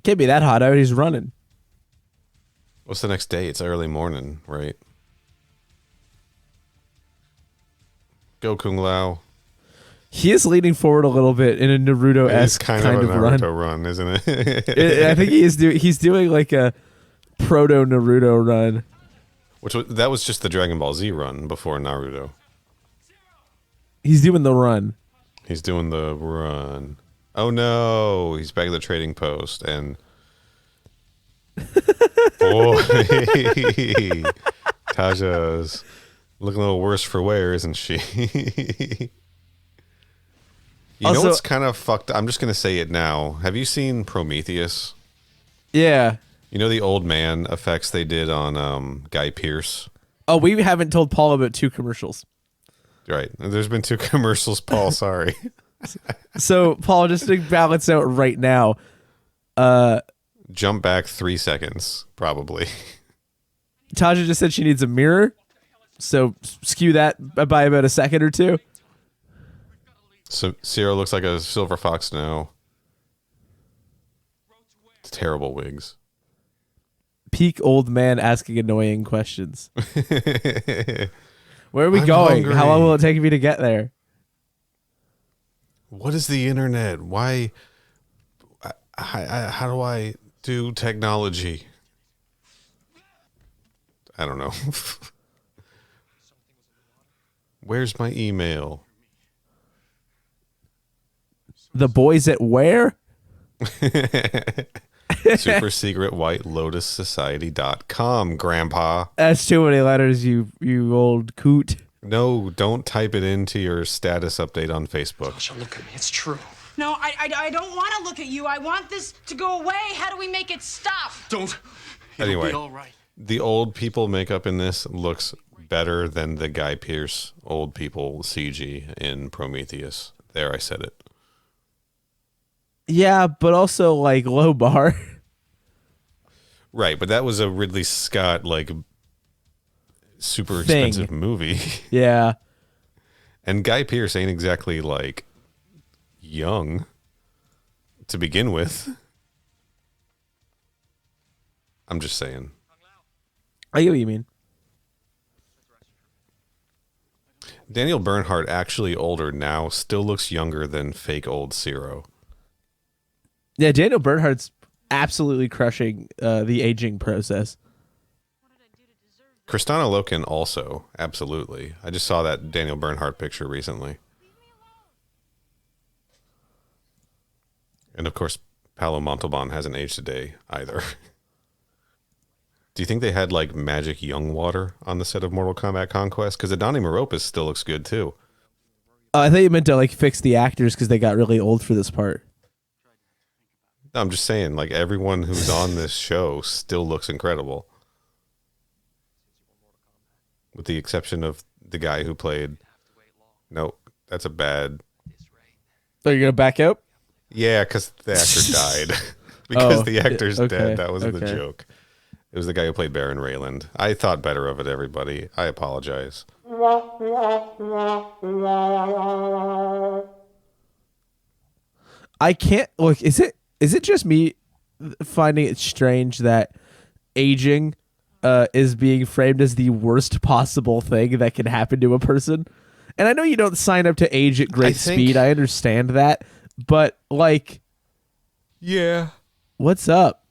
S2: Can't be that hot out. He's running.
S5: What's the next day? It's early morning, right? Go Kung Lao.
S2: He is leaning forward a little bit in a Naruto-esque
S5: It's kind of a Naruto run, isn't it?
S2: I think he's doing like a proto Naruto run.
S5: That was just the Dragon Ball Z run before Naruto.
S2: He's doing the run.
S5: He's doing the run. Oh no, he's back at the trading post and boy, Taja's looking a little worse for wear, isn't she? You know what's kind of fucked? I'm just going to say it now. Have you seen Prometheus?
S2: Yeah.
S5: You know the old man effects they did on Guy Pearce?
S2: Oh, we haven't told Paul about 2 commercials.
S5: Right. There's been 2 commercials, Paul. Sorry.
S2: So, Paul, just to balance out right now.
S5: Jump back 3 seconds, probably.
S2: Taja just said she needs a mirror. So, skew that by about a second or 2.
S5: So Ciro looks like a silver fox now. It's terrible wigs.
S2: Peak old man asking annoying questions. Where are we
S5: I'm
S2: going?
S5: hungry.
S2: How long will it take me to get there?
S5: What is the internet? Why? How do I do technology? I don't know. Where's my email?
S2: The boys at where?
S5: Super secret white lotus society.com, grandpa.
S2: That's too many letters, you old coot.
S5: No, don't type it into your status update on Facebook.
S8: Tasha, look at me. It's true.
S9: No, I don't want to look at you. I want this to go away. How do we make it stop?
S8: Don't. It'll
S5: Anyway,
S8: be all right.
S5: the old people makeup in this looks better than the Guy Pearce old people CG in Prometheus. There, I said it.
S2: Yeah, but also like low bar.
S5: Right, but that was a Ridley Scott like super
S2: Thing.
S5: expensive movie.
S2: Yeah.
S5: And Guy Pearce ain't exactly like young to begin with. I'm just saying.
S2: I get what you mean.
S5: Daniel Bernhardt, actually older now, still looks younger than fake old Zero.
S2: Yeah, Daniel Bernhardt's absolutely crushing the aging process.
S5: Kristana Loken also, absolutely. I just saw that Daniel Bernhardt picture recently. And of course, Paolo Montalban hasn't aged today either. Do you think they had like magic young water on the set of Mortal Kombat Conquest? Because Adani Meropis still looks good too.
S2: I thought you meant to like fix the actors because they got really old for this part.
S5: No, I'm just saying, like everyone who's on this show still looks incredible. With the exception of the guy who played... No, that's a bad...
S2: So you're going to back out?
S5: Yeah, because the actor died. Because the actor's
S2: okay,
S5: dead. That was the
S2: okay.
S5: joke. It was the guy who played Baron Rayland. I thought better of it, everybody. I apologize.
S2: I can't... Look, is it just me finding it strange that aging is being framed as the worst possible thing that can happen to a person? And I know you don't sign up to age at great speed. I understand that. But, like...
S5: Yeah.
S2: What's up?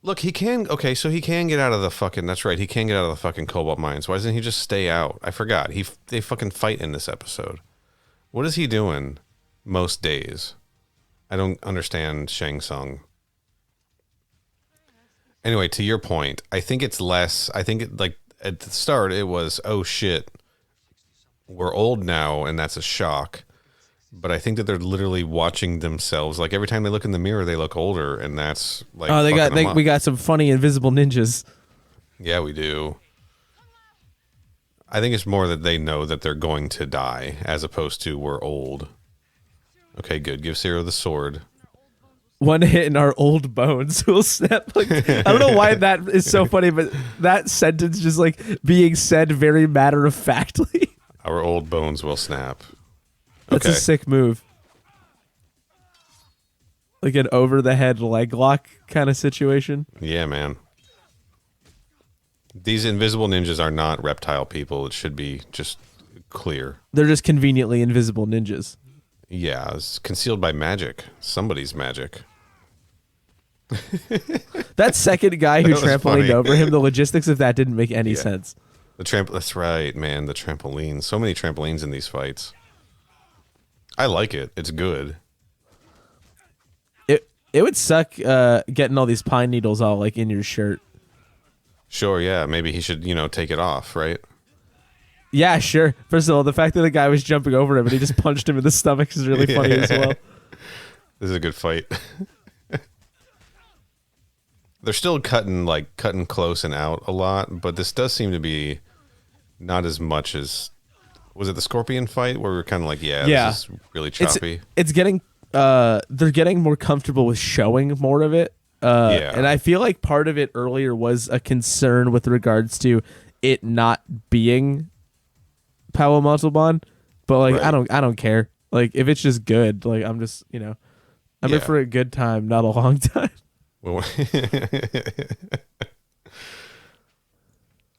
S5: Look, he can... Okay, so he can get out of the fucking... That's right. He can get out of the fucking Cobalt Mines. Why doesn't he just stay out? I forgot. They fucking fight in this episode. What is he doing most days? I don't understand Shang Tsung. Anyway, to your point, I think it's less... I think, like, at the start, it was, oh, shit, we're old now, and that's a shock. But I think that they're literally watching themselves. Like, every time they look in the mirror, they look older, and that's, like,
S2: we got some funny invisible ninjas.
S5: Yeah, we do. I think it's more that they know that they're going to die, as opposed to we're old. Okay, good. Give Zero the sword.
S2: One hit and our old bones will snap. Like, I don't know why that is so funny, but that sentence just like being said very matter of factly.
S5: Our old bones will snap.
S2: That's a sick move. Like an over the head leg lock kind of situation.
S5: Yeah, man. These invisible ninjas are not reptile people. It should be just clear.
S2: They're just conveniently invisible ninjas.
S5: Yeah, it's concealed by magic. Somebody's magic.
S2: That second guy who
S5: That was
S2: trampolined
S5: funny.
S2: over him, the logistics of that didn't make any sense.
S5: That's right, man. The trampoline. So many trampolines in these fights. I like it. It's good.
S2: It would suck getting all these pine needles all like in your shirt.
S5: Sure, yeah. Maybe he should, take it off, right?
S2: Yeah, sure. First of all, the fact that the guy was jumping over him and he just punched him in the stomach is really funny as well.
S5: This is a good fight. They're still cutting close and out a lot, but this does seem to be not as much as... Was it the Scorpion fight where we were kind of like, this is really choppy?
S2: It's getting... they're getting more comfortable with showing more of it. And I feel like part of it earlier was a concern with regards to it not being Paolo Montalban, but like
S5: Right.
S2: I don't care. Like if it's just good, like I'm just I'm in for a good time, not a long time.
S5: Well,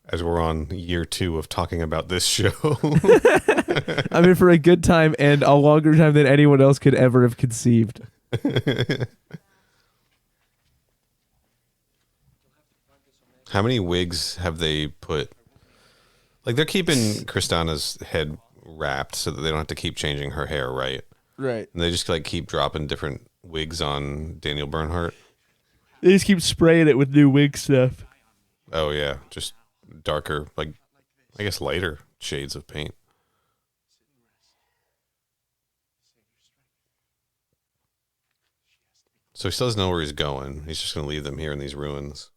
S5: as we're on year 2 of talking about this show.
S2: I'm in for a good time and a longer time than anyone else could ever have conceived.
S5: How many wigs have they put? Like they're keeping Kristana's head wrapped so that they don't have to keep changing her hair, right?
S2: Right.
S5: And they just like keep dropping different wigs on Daniel Bernhardt.
S2: They just keep spraying it with new wig stuff.
S5: Oh yeah, just darker, like I guess lighter shades of paint. So he still doesn't know where he's going. He's just going to leave them here in these ruins.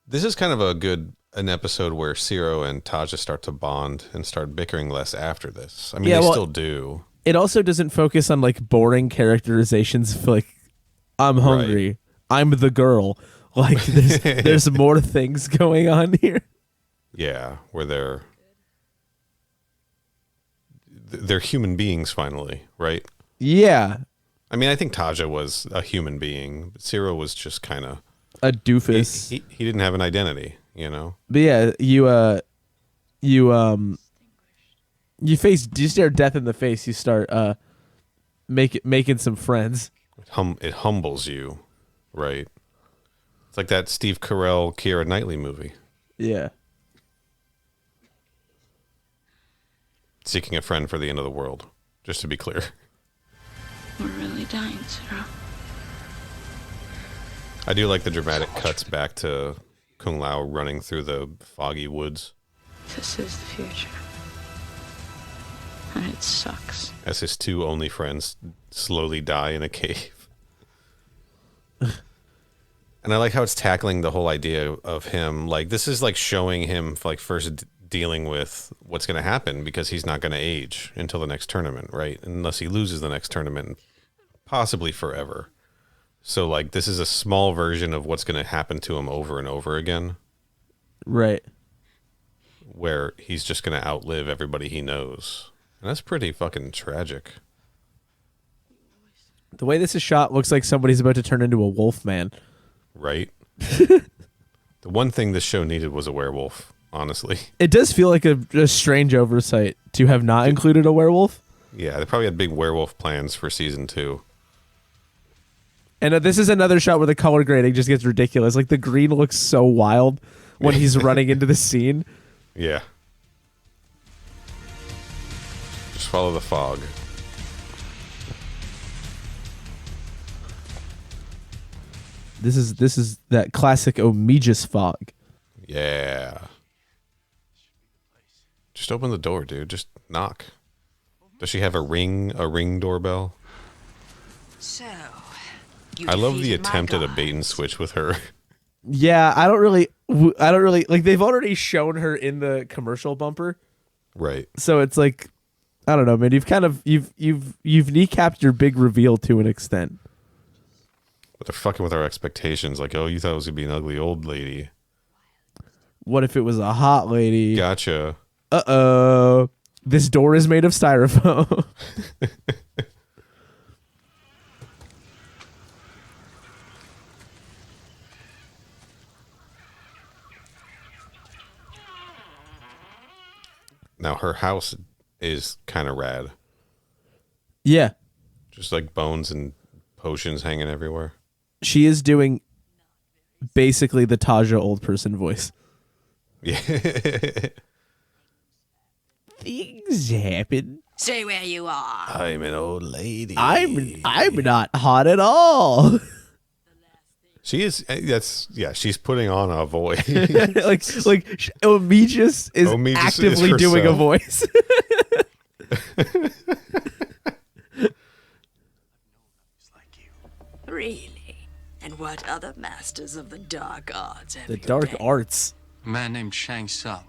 S5: This is kind of an episode where Ciro and Taja start to bond and start bickering less after this. I mean, they still do.
S2: It also doesn't focus on like boring characterizations of like, I'm hungry.
S5: Right.
S2: I'm the girl. Like there's more things going on here.
S5: Yeah, where they're human beings finally, right?
S2: Yeah.
S5: I mean, I think Taja was a human being, but Ciro was just kind of
S2: a doofus.
S5: He didn't have an identity, you know.
S2: But yeah, you stare death in the face. You start making some friends.
S5: It humbles you, right? It's like that Steve Carell, Keira Knightley movie.
S2: Yeah.
S5: Seeking a friend for the end of the world, just to be clear.
S7: We're really dying, Sarah.
S5: I do like the dramatic cuts back to Kung Lao running through the foggy woods.
S7: This is the future. And it sucks.
S5: As his two only friends slowly die in a cave. And I like how it's tackling the whole idea of him. Like, this is like showing him like first dealing with what's going to happen because he's not going to age until the next tournament, right? Unless he loses the next tournament, possibly forever. So like, this is a small version of what's going to happen to him over and over again.
S2: Right.
S5: Where he's just going to outlive everybody he knows. And that's pretty fucking tragic.
S2: The way this is shot looks like somebody's about to turn into a wolf man.
S5: Right? The one thing this show needed was a werewolf, honestly.
S2: It does feel like a strange oversight to have not included a werewolf.
S5: Yeah, they probably had big werewolf plans for season 2.
S2: And this is another shot where the color grading just gets ridiculous. Like the green looks so wild when he's running into the scene.
S5: Yeah. Just follow the fog.
S2: This is that classic Omegas fog.
S5: Yeah. Just open the door, dude. Just knock. Does she have a ring doorbell?
S7: So,
S5: I love the attempt at a bait and switch with her.
S2: Yeah, I don't really like. They've already shown her in the commercial bumper,
S5: right?
S2: So it's like, I don't know, man. You've kneecapped your big reveal to an extent.
S5: But they're fucking with our expectations. Like, oh, you thought it was gonna be an ugly old lady.
S2: What if it was a hot lady?
S5: Gotcha.
S2: Uh-oh. This door is made of styrofoam.
S5: Now, her house is kind of rad.
S2: Yeah.
S5: Just like bones and potions hanging everywhere.
S2: She is doing basically the Taja old person voice.
S5: Yeah.
S2: Things happen.
S7: Stay where you are.
S5: I'm an old lady.
S2: I'm not hot at all.
S5: She is. She's putting on a voice.
S2: like Omegas is actively doing a voice.
S7: Really? And what other masters of the dark arts have
S2: The
S7: you
S2: dark
S7: met?
S2: arts.
S8: A man named Shang Tsung.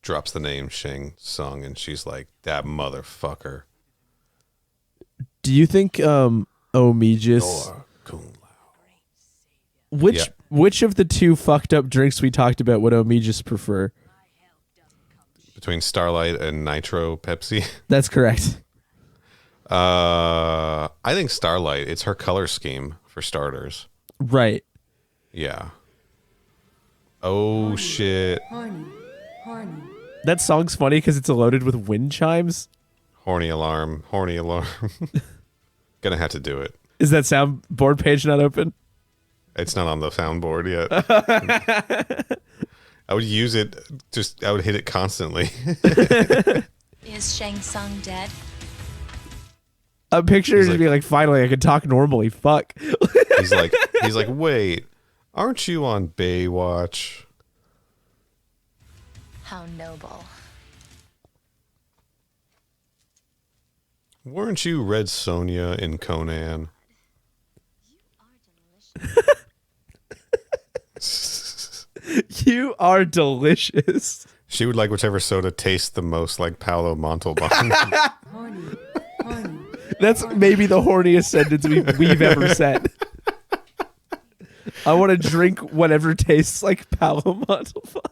S5: Drops the name Shang Tsung, and she's like, that motherfucker.
S2: Do you think Omegas? Which of the two fucked up drinks we talked about would Omegas prefer?
S5: Between Starlight and Nitro Pepsi?
S2: That's correct.
S5: I think Starlight. It's her color scheme for starters.
S2: Right.
S5: Yeah. Oh shit.
S1: Horny.
S2: That song's funny because it's loaded with wind chimes.
S5: Horny alarm. Horny alarm. Gonna have to do it.
S2: Is that soundboard page not open?
S5: It's not on the soundboard yet. I would use it. I would hit it constantly.
S1: Is Shang Tsung dead?
S2: I'm picturing it to be like, finally, I can talk normally. Fuck.
S5: He's like, wait, aren't you on Baywatch?
S1: How noble.
S5: Weren't you Red Sonja in Conan?
S2: You are delicious.
S5: She would like whichever soda tastes the most like Paolo Montalban.
S2: That's maybe the horniest sentence we've ever said. I want to drink whatever tastes like Paolo Montalban.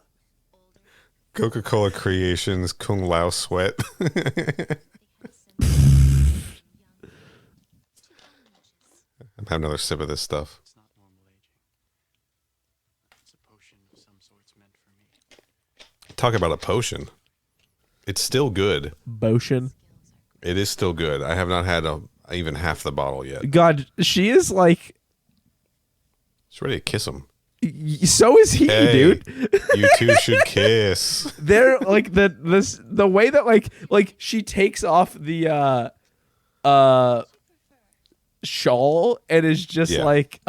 S5: Coca-Cola Creations Kung Lao Sweat. I'm having another sip of this stuff. Talk about a potion. It's still good.
S2: Potion.
S5: It is still good. I have not had even half the bottle yet.
S2: God, she is like...
S5: She's ready to kiss him.
S2: So is he, dude.
S5: You two should kiss.
S2: They're like the way that like she takes off the shawl and is just like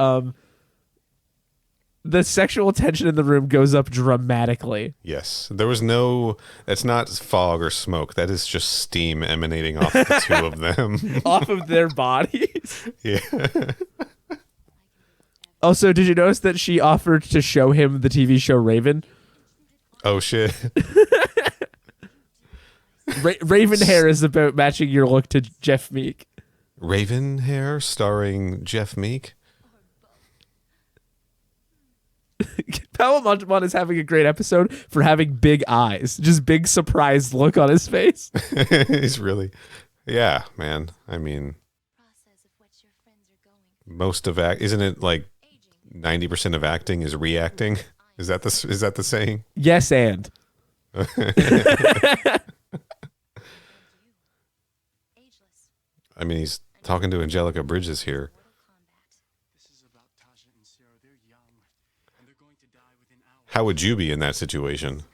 S2: the sexual tension in the room goes up dramatically.
S5: Yes. There was no... That's not fog or smoke. That is just steam emanating off the two of them.
S2: Off of their bodies.
S5: Yeah.
S2: Also, did you notice that she offered to show him the TV show Raven?
S5: Oh, shit.
S2: Raven Hair is about matching your look to Jeff Meek.
S5: Raven Hair starring Jeff Meek?
S2: Paolo Montalban is having a great episode for having big eyes. Just big surprised look on his face.
S5: He's really... Yeah, man. I mean... Most of isn't it like 90% of acting is reacting? Is that the saying?
S2: Yes, and.
S5: I mean, he's talking to Angelica Bridges here. How would you be in that situation?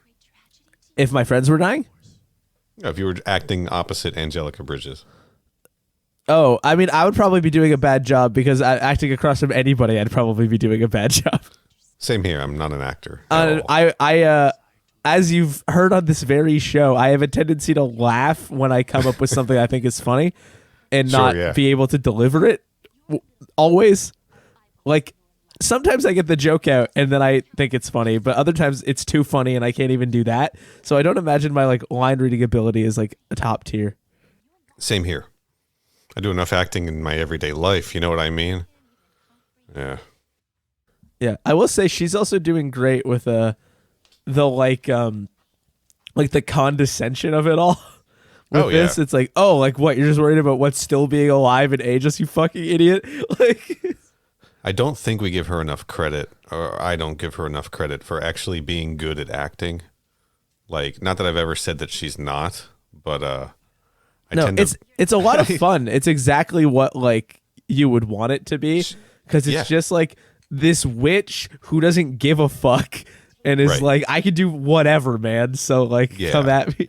S2: If my friends were dying?
S5: If you were acting opposite Angelica Bridges.
S2: Oh, I mean, I would probably be doing a bad job because acting across from anybody, I'd probably be doing a bad job.
S5: Same here. I'm not an actor.
S2: As you've heard on this very show, I have a tendency to laugh when I come up with something I think is funny and not be able to deliver it. Always. Like, sometimes I get the joke out and then I think it's funny, but other times it's too funny and I can't even do that. So I don't imagine my like line reading ability is like a top tier.
S5: Same here. I do enough acting in my everyday life. You know what I mean? Yeah.
S2: Yeah. I will say she's also doing great with the like the condescension of it all. With this, it's like, oh, like what? You're just worried about what's still being alive and ageless, you fucking idiot. Like,
S5: I don't think we give her enough credit, or I don't give her enough credit for actually being good at acting. Like, not that I've ever said that she's not, but
S2: it's a lot of fun. It's exactly what like you would want it to be, because it's just like this witch who doesn't give a fuck and is like, I could do whatever, man. So like, come at me.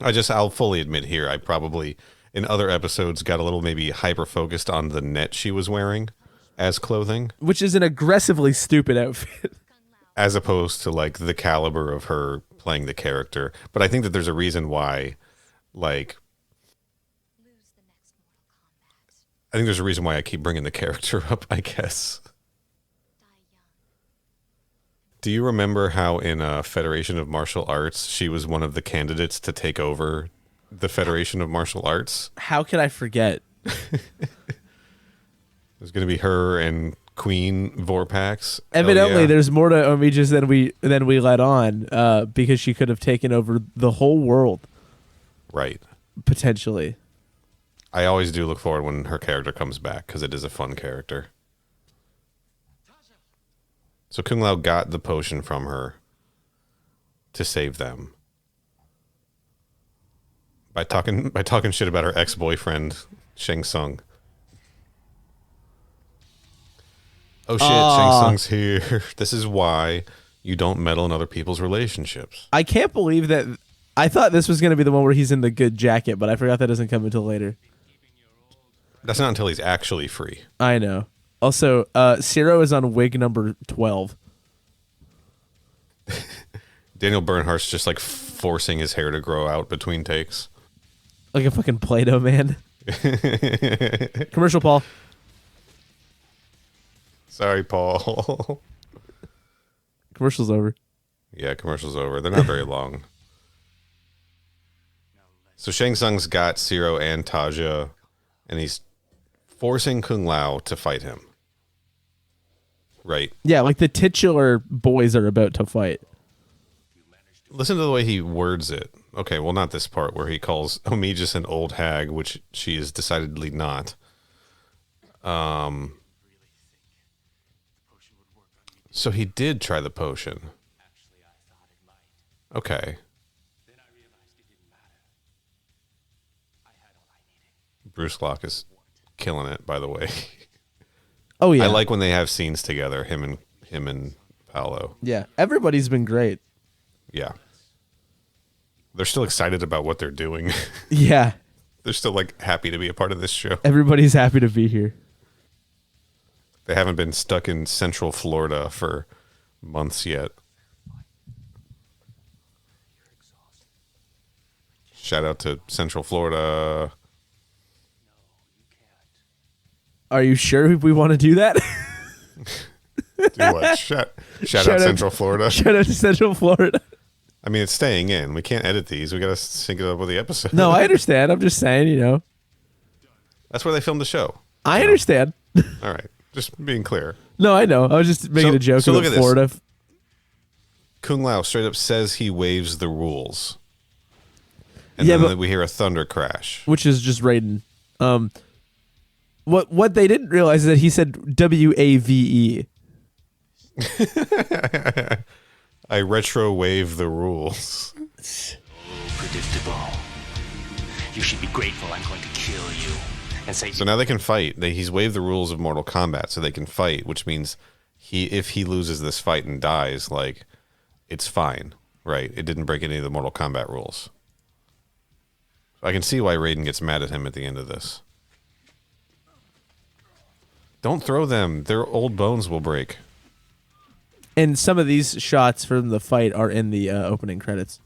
S5: I'll fully admit here, I probably in other episodes got a little maybe hyper focused on the net she was wearing as clothing,
S2: which is an aggressively stupid outfit,
S5: as opposed to like the caliber of her playing the character. But I think that there's a reason why, like, I think there's a reason why I keep bringing the character up, I guess. Do you remember how in Federation of Martial Arts, she was one of the candidates to take over the Federation of Martial Arts?
S2: How can I forget?
S5: There's going to be her and Queen Vorpax.
S2: Evidently, there's more to Omijis than we let on, because she could have taken over the whole world.
S5: Right.
S2: Potentially.
S5: I always do look forward when her character comes back, because it is a fun character. So Kung Lao got the potion from her to save them by talking shit about her ex-boyfriend Shang Tsung. Oh shit, Shang Tsung's here. This is why you don't meddle in other people's relationships.
S2: I can't believe that. I thought this was going to be the one where he's in the good jacket, but I forgot that doesn't come until later.
S5: That's not until he's actually free.
S2: I know. Also, Ciro is on wig number 12.
S5: Daniel Bernhardt's just like forcing his hair to grow out between takes.
S2: Like a fucking Play-Doh man. Commercial, Paul.
S5: Sorry, Paul.
S2: Commercial's over.
S5: Yeah, commercial's over. They're not very long. So Shang Tsung's got Zero and Taja, and he's forcing Kung Lao to fight him. Right.
S2: Yeah, like the titular boys are about to fight.
S5: Listen to the way he words it. Okay, well, not this part where he calls Omijis an old hag, which she is decidedly not. So he did try the potion. Okay. Bruce Locke is killing it, by the way.
S2: Oh yeah.
S5: I like when they have scenes together, him and Paolo.
S2: Yeah, everybody's been great.
S5: Yeah. They're still excited about what they're doing.
S2: Yeah.
S5: They're still like happy to be a part of this show.
S2: Everybody's happy to be here.
S5: They haven't been stuck in Central Florida for months yet. Shout out to Central Florida.
S2: Are you sure we want to do that?
S5: Do what? Shout out Central Florida.
S2: Shout out to Central Florida.
S5: I mean, it's staying in. We can't edit these. We got to sync it up with the episode.
S2: No, I understand. I'm just saying, you know.
S5: That's where they filmed the show.
S2: I understand.
S5: All right. Just being clear.
S2: No, I know. I was just making a joke
S5: so
S2: about
S5: look at
S2: Florida.
S5: This. Kung Lao straight up says he waives the rules. And then we hear a thunder crash.
S2: Which is just Raiden. What they didn't realize is that he said WAVE.
S5: I retro wave the rules.
S6: Predictable. You should be grateful I'm going to kill you. And say
S5: so now they can fight. He's waived the rules of Mortal Kombat, so they can fight, which means if he loses this fight and dies, like, it's fine, right? It didn't break any of the Mortal Kombat rules. So I can see why Raiden gets mad at him at the end of this. Don't throw them. Their old bones will break.
S2: And some of these shots from the fight are in the opening credits.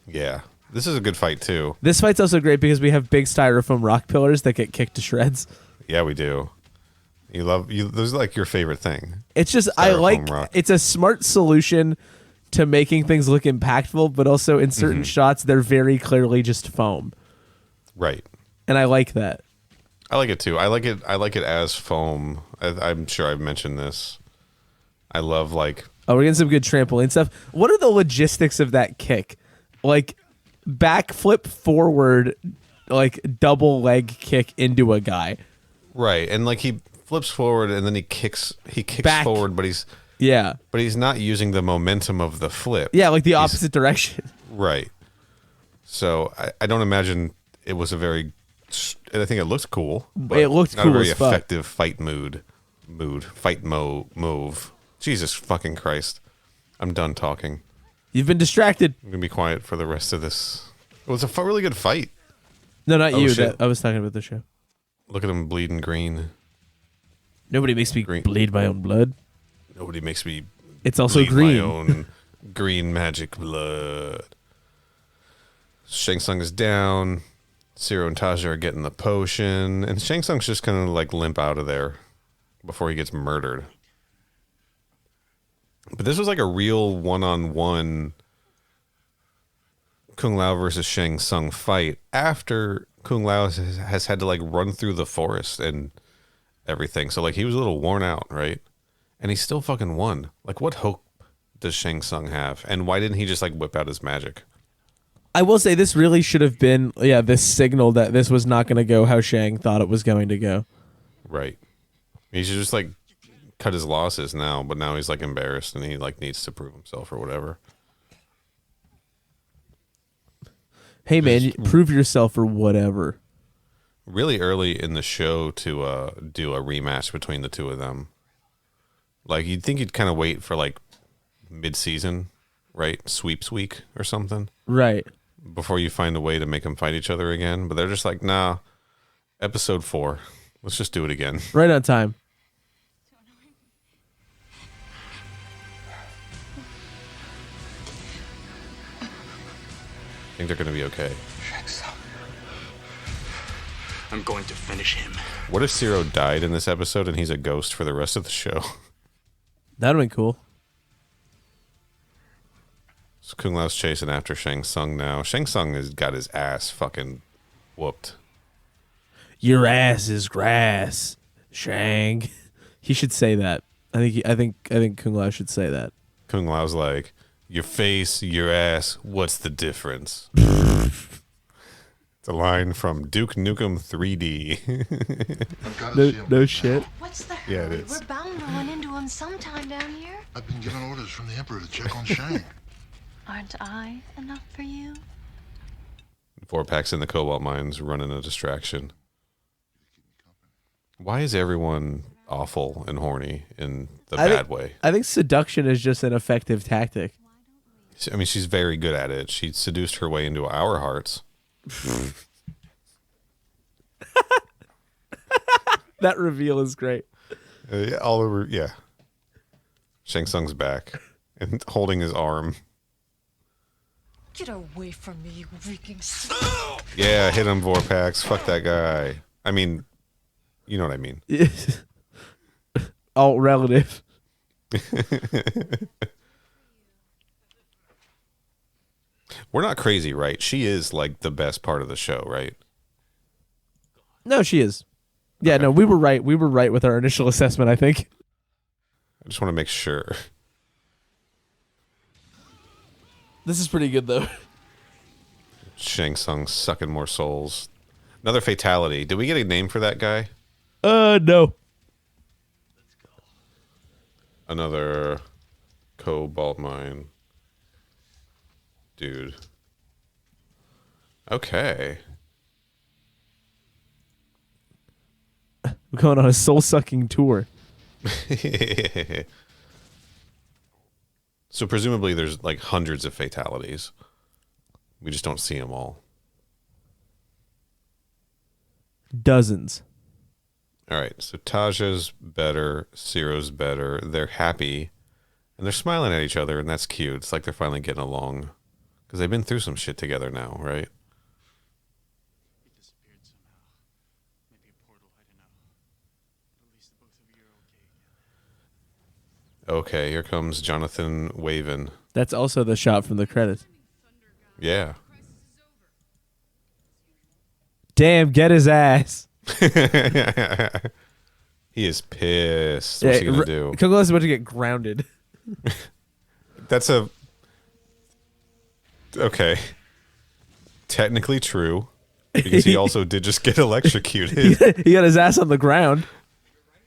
S5: Yeah. This is a good fight, too.
S2: This fight's also great because we have big styrofoam rock pillars that get kicked to shreds.
S5: Yeah, we do. Those are like your favorite thing.
S2: It's just,
S5: Styrofoam rock.
S2: it's a smart solution to making things look impactful, but also in certain shots, they're very clearly just foam.
S5: Right.
S2: And I like that.
S5: I like it, too. I like it as foam. I'm sure I've mentioned this. I love, like...
S2: Oh, we're getting some good trampoline stuff. What are the logistics of that kick? Like, backflip forward, like, double leg kick into a guy.
S5: Right, and, like, he flips forward and then he kicks
S2: back
S5: forward, but he's not using the momentum of the flip.
S2: Yeah, like the opposite direction.
S5: Right. So I don't imagine it was a very... I think it looked cool. But
S2: it looked
S5: not
S2: cool
S5: a very
S2: as fuck.
S5: effective fight move. Jesus fucking Christ. I'm done talking.
S2: You've been distracted.
S5: I'm going to be quiet for the rest of this. It was a really good fight.
S2: No, not you.
S5: Shit.
S2: I was talking about the show.
S5: Look at him bleeding green.
S2: Nobody makes me bleed my own blood.
S5: Nobody makes me
S2: It's also
S5: bleed
S2: green.
S5: my own green magic blood. Shang Tsung is down. Zero and Taja are getting the potion. And Shang Tsung's just kind of like limp out of there before he gets murdered. But this was like a real one-on-one Kung Lao versus Shang Tsung fight after Kung Lao has had to like run through the forest and everything. So like he was a little worn out, right? And he still fucking won. Like what hope does Shang Tsung have? And why didn't he just like whip out his magic?
S2: I will say this really should have been, this signal that this was not going to go how Shang thought it was going to go.
S5: Right. He should just like cut his losses now, but now he's like embarrassed and he like needs to prove himself or whatever.
S2: Hey man, prove yourself or whatever.
S5: Really early in the show to do a rematch between the two of them. Like you'd think you'd kind of wait for like mid-season, right? Sweeps week or something.
S2: Right.
S5: Before you find a way to make them fight each other again. But they're just like, nah, episode 4. Let's just do it again.
S2: Right on time.
S5: I think they're going to be okay.
S6: I'm going to finish him.
S5: What if Zero died in this episode and he's a ghost for the rest of the show?
S2: That'd be cool.
S5: So Kung Lao's chasing after Shang Tsung now. Shang Tsung has got his ass fucking whooped.
S2: Your ass is grass, Shang. He should say that. I think Kung Lao should say that.
S5: Kung Lao's like, your face, your ass, what's the difference? It's a line from Duke Nukem 3D.
S2: No shit.
S10: What's the
S5: Yeah,
S10: hurry?
S5: it is.
S10: We're bound to run into him sometime down here.
S11: I've been given orders from the Emperor to check on Shang.
S10: Aren't I enough for you?
S5: Vorpax in the Cobalt Mines running a distraction. Why is everyone awful and horny in the bad way?
S2: I think seduction is just an effective tactic.
S5: I mean, she's very good at it. She seduced her way into our hearts.
S2: That reveal is great.
S5: Yeah, all over. Yeah. Shang Tsung's back and holding his arm.
S9: Get away from me, you reeking
S5: Yeah, hit him, Vorpax. Fuck that guy. I mean, you know what I mean.
S2: All relative.
S5: We're not crazy, right? She is like the best part of the show, right?
S2: No, she is. Yeah,
S5: Okay.
S2: no, we were right. We were right with our initial assessment, I think.
S5: I just want to make sure.
S2: This is pretty good, though.
S5: Shang Tsung sucking more souls. Another fatality. Did we get a name for that guy?
S2: No.
S5: Another cobalt mine. Dude. Okay.
S2: We're going on a soul-sucking tour.
S5: So presumably there's like hundreds of fatalities. We just don't see them all.
S2: Dozens.
S5: All right, so Taja's better, Ciro's better. They're happy, and they're smiling at each other, and that's cute. It's like they're finally getting along, because they've been through some shit together now, right?
S6: He disappeared somehow. Maybe a portal, I don't know. But at least the both of you are okay again.
S5: Okay, here comes Jonathan Waven.
S2: That's also the shot from the credits.
S5: Yeah.
S2: Damn, get his ass.
S5: He is pissed. What's he gonna do?
S2: Kung Lao's about to get grounded.
S5: That's a... Okay. Technically true, because he also did just get electrocuted.
S2: He got his ass on the ground.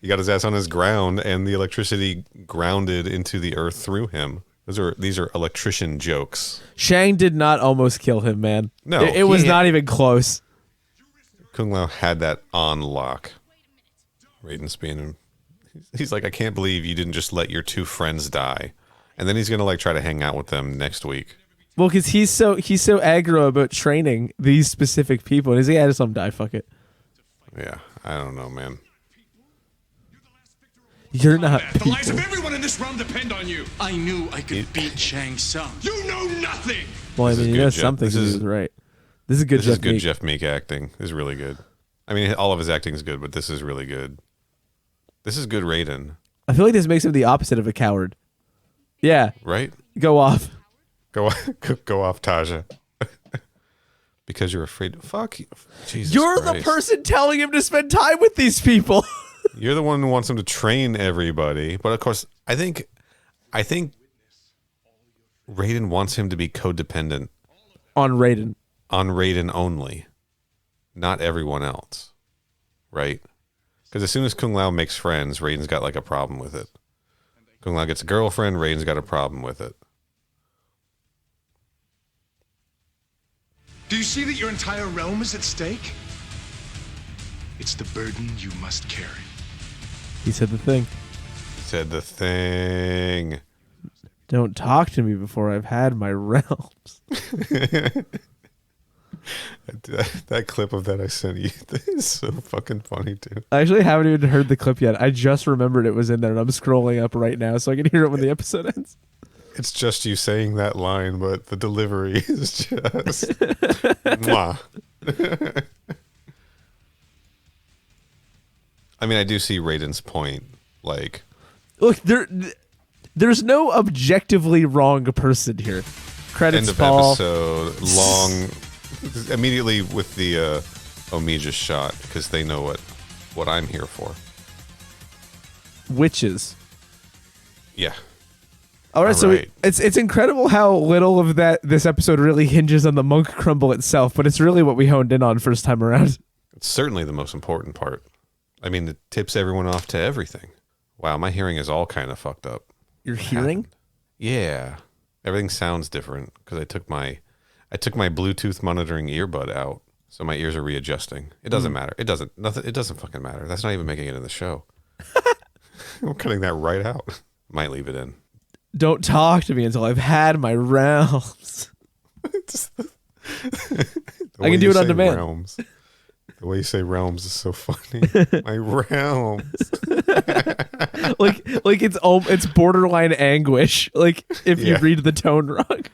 S5: He got his ass on his ground, and the electricity grounded into the earth through him. These are electrician jokes.
S2: Shang did not almost kill him, man.
S5: No,
S2: it was not even close.
S5: Kung Lao had that on lock. Raiden's being... He's like, I can't believe you didn't just let your two friends die. And then he's going to like try to hang out with them next week.
S2: Well, because he's so aggro about training these specific people. And he's like, yeah, just let them die, fuck it.
S5: Yeah, I don't know, man.
S2: You're not
S12: The lives of everyone in this realm depend on you.
S6: I knew I could beat Shang Tsung.
S12: You know nothing.
S2: Well, I
S5: This is
S2: mean, you
S5: good,
S2: know
S5: Jeff.
S2: something.
S5: This is-
S2: Right. This is good.
S5: This is
S2: Jeff
S5: good
S2: Meek.
S5: Jeff Meek acting. This is really good. I mean, all of his acting is good, but this is really good. This is good Raiden.
S2: I feel like this makes him the opposite of a coward. Yeah.
S5: Right?
S2: Go off.
S5: Go off, Taja. Because you're afraid. Fuck you. Jesus
S2: You're
S5: Christ.
S2: the person telling him to spend time with these people.
S5: You're the one who wants him to train everybody. But of course, I think Raiden wants him to be codependent
S2: On Raiden.
S5: on Raiden only, not everyone else. Right? Because as soon as Kung Lao makes friends, Raiden's got like a problem with it. Kung Lao gets a girlfriend, Raiden's got a problem with it.
S12: Do you see that your entire realm is at stake? It's the burden you must carry.
S2: He said the thing.
S5: Said the thing.
S2: Don't talk to me before I've had my realms.
S5: That clip of that I sent you is so fucking funny, dude.
S2: I actually haven't even heard the clip yet. I just remembered it was in there, and I'm scrolling up right now so I can hear it when the episode ends.
S5: It's just you saying that line, but the delivery is just... Mwah. I mean, I do see Raiden's point. Like,
S2: look, there's no objectively wrong person here. Credits
S5: end of
S2: fall.
S5: episode, long, immediately with the Omija shot, because they know what I'm here for.
S2: Witches.
S5: Yeah.
S2: All right,
S5: All right.
S2: It's incredible how little of this episode really hinges on the monk crumble itself, but it's really what we honed in on first time around.
S5: It's certainly the most important part. I mean, it tips everyone off to everything. Wow, my hearing is all kind of fucked up.
S2: Your hearing?
S5: Yeah. Everything sounds different because I took my Bluetooth monitoring earbud out, so my ears are readjusting. It doesn't matter. It doesn't fucking matter. That's not even making it in the show. I'm cutting that right out. Might leave it in.
S2: Don't talk to me until I've had my realms. I can do it on demand.
S5: Realms. The way you say realms is so funny. My realms.
S2: like it's borderline anguish. Like if you read the tone wrong.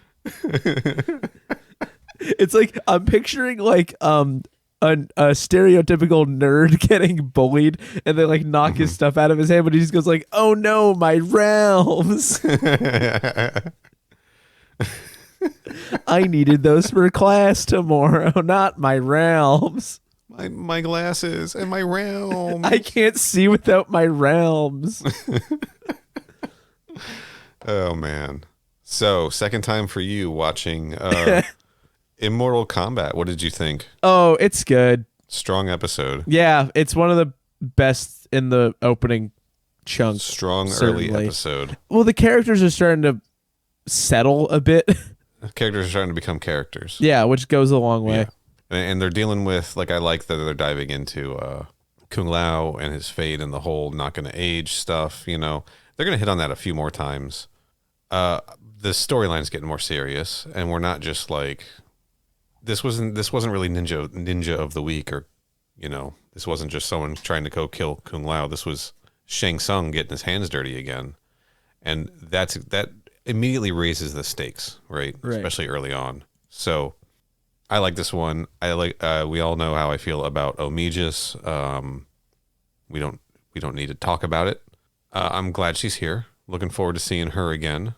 S2: It's like I'm picturing like a stereotypical nerd getting bullied and they like knock his stuff out of his hand, but he just goes like, "Oh no, my realms." I needed those for class tomorrow, not my realms.
S5: My glasses and my realms.
S2: I can't see without my realms.
S5: Oh man. So, second time for you watching Immortal Kombat. What did you think?
S2: Oh, it's good.
S5: Strong episode.
S2: Yeah, it's one of the best in the opening chunk.
S5: Strong
S2: certainly.
S5: early episode.
S2: Well, the characters are starting to settle a bit.
S5: Characters are starting to become characters.
S2: Yeah, which goes a long way.
S5: Yeah. And they're dealing with, like, I like that they're diving into Kung Lao and his fate and the whole not going to age stuff. You know, they're going to hit on that a few more times. The storyline's getting more serious, and we're not just like this wasn't really ninja of the week, or you know, this wasn't just someone trying to go kill Kung Lao. This was Shang Tsung getting his hands dirty again, and that immediately raises the stakes, right? Especially early on. So I like this one. I like. We all know how I feel about Omijas. We don't need to talk about it. I'm glad she's here. Looking forward to seeing her again.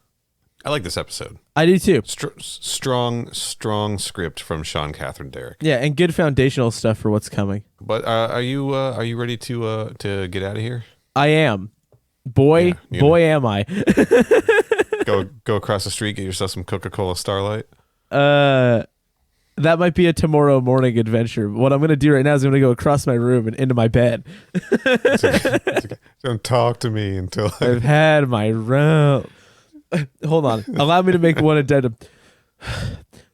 S5: I like this episode.
S2: I do too.
S5: Strong script from Sean Catherine Derrick.
S2: Yeah, and good foundational stuff for what's coming.
S5: But are you ready to get out of here?
S2: I am. Boy, am I.
S5: Go across the street, get yourself some Coca-Cola Starlight.
S2: That might be a tomorrow morning adventure. What I'm going to do right now is I'm going to go across my room and into my bed.
S5: It's okay. Don't talk to me until
S2: I've had my round. Hold on. Allow me to make one addendum.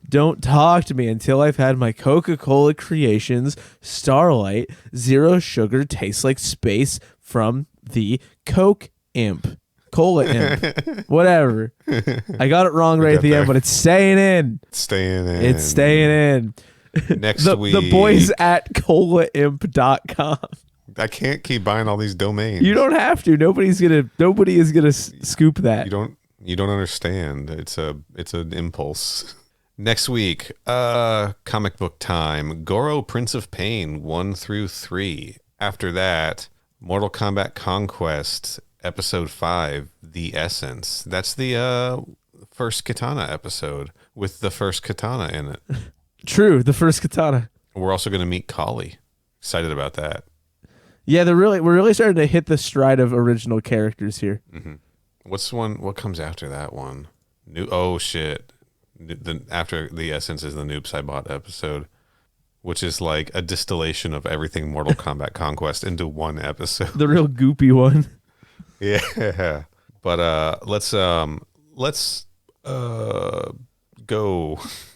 S2: Don't talk to me until I've had my Coca-Cola Creations Starlight Zero Sugar Tastes Like Space from the Coke Imp. Cola Imp. Whatever. I got it wrong right at the end, but it's staying in.
S5: It's staying in.
S2: It's staying in.
S5: Next week.
S2: The boys at colaimp.com.
S5: I can't keep buying all these domains.
S2: You don't have to. Nobody is gonna scoop that.
S5: You don't understand. It's an impulse. Next week, comic book time. Goro, Prince of Pain, 1 through 3. After that, Mortal Kombat Conquest, Episode 5, The Essence. That's the first katana episode with the first katana in it.
S2: True, the first katana.
S5: We're also going to meet Kali. Excited about that.
S2: Yeah, we're really starting to hit the stride of original characters here.
S5: Mm-hmm. What comes after that one? Oh shit! After The Essence is the Noob Saibot episode, which is like a distillation of everything Mortal Kombat Conquest into one episode.
S2: The real goopy one.
S5: Yeah, but let's go.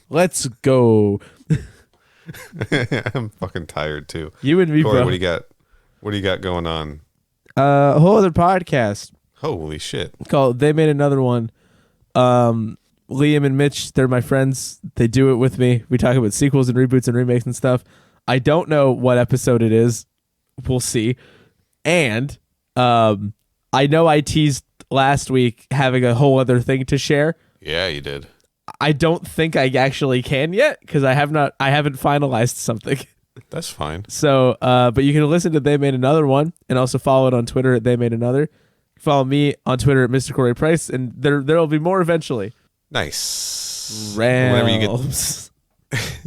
S2: Let's go.
S5: I'm fucking tired too.
S2: You and me,
S5: Corey,
S2: bro.
S5: What do you got? What do you got going on?
S2: A whole other podcast.
S5: Holy shit!
S2: Called They Made Another One. Liam and Mitch, they're my friends. They do it with me. We talk about sequels and reboots and remakes and stuff. I don't know what episode it is. We'll see. And I know I teased last week having a whole other thing to share.
S5: Yeah, you did.
S2: I don't think I actually can yet because I haven't finalized something.
S5: That's fine.
S2: So, but you can listen to They Made Another One and also follow it on Twitter at They Made Another. Follow me on Twitter at Mr. Corey Price, and there'll be more eventually.
S5: Nice.
S2: Rams.
S5: Whenever you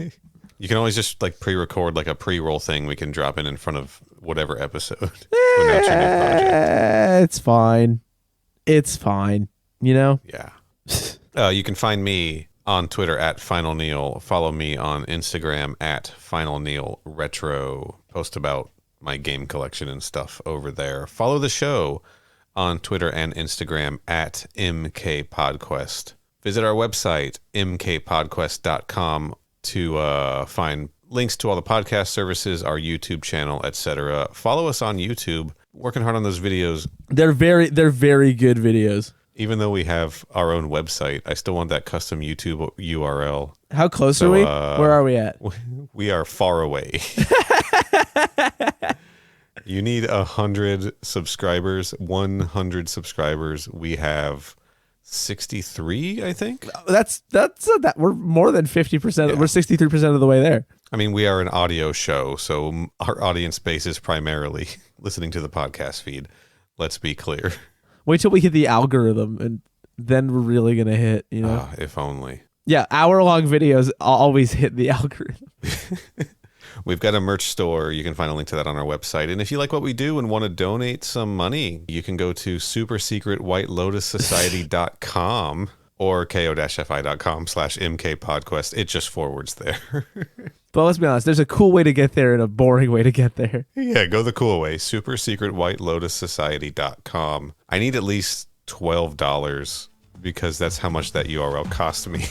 S5: get, you can always just like pre-record like a pre-roll thing we can drop in front of whatever episode. To announce your new project.
S2: It's fine. It's fine. You know?
S5: Yeah. You can find me on Twitter at Final Neil. Follow me on Instagram at Final Neil Retro. Post about my game collection and stuff over there. Follow the show on Twitter and Instagram at MK Podquest. Visit our website, mkpodquest.com, to find links to all the podcast services, our YouTube channel, etc. Follow us on YouTube. Working hard on those videos.
S2: They're very good videos.
S5: Even though we have our own website, I still want that custom YouTube URL.
S2: How close are we? Where are we at?
S5: We are far away. You need 100 subscribers. 100 subscribers. We have 63, I think.
S2: That's that we're more than 50%.
S5: Yeah.
S2: We're 63% of the way there.
S5: I mean, we are an audio show, so our audience base is primarily listening to the podcast feed. Let's be clear.
S2: Wait till we hit the algorithm, and then we're really gonna hit. You know,
S5: if only.
S2: Yeah, hour-long videos always hit the algorithm.
S5: We've got a merch store. You can find a link to that on our website. And if you like what we do and want to donate some money, you can go to supersecretwhitelotussociety.com or ko-fi.com/mkpodquest. It just forwards there.
S2: But let's be honest, there's a cool way to get there and a boring way to get there.
S5: Yeah, go the cool way. supersecretwhitelotussociety.com. I need at least $12 because that's how much that URL cost me.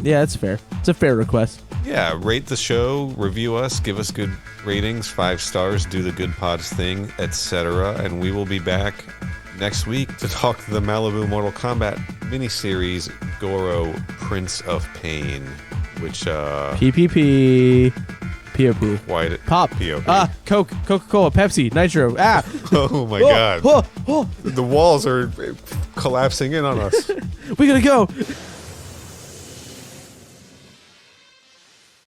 S2: Yeah, that's fair. It's a fair request.
S5: Yeah, rate the show, review us, give us good ratings, 5 stars, do the Good Pods thing, etc. And we will be back next week to talk the Malibu Mortal Kombat miniseries Goro, Prince of Pain, which
S2: PPP, POP,
S5: White
S2: Pop,
S5: POP.
S2: Coke, Coca-Cola, Pepsi, Nitro.
S5: Oh my God! The walls are collapsing in on us.
S2: We gotta go.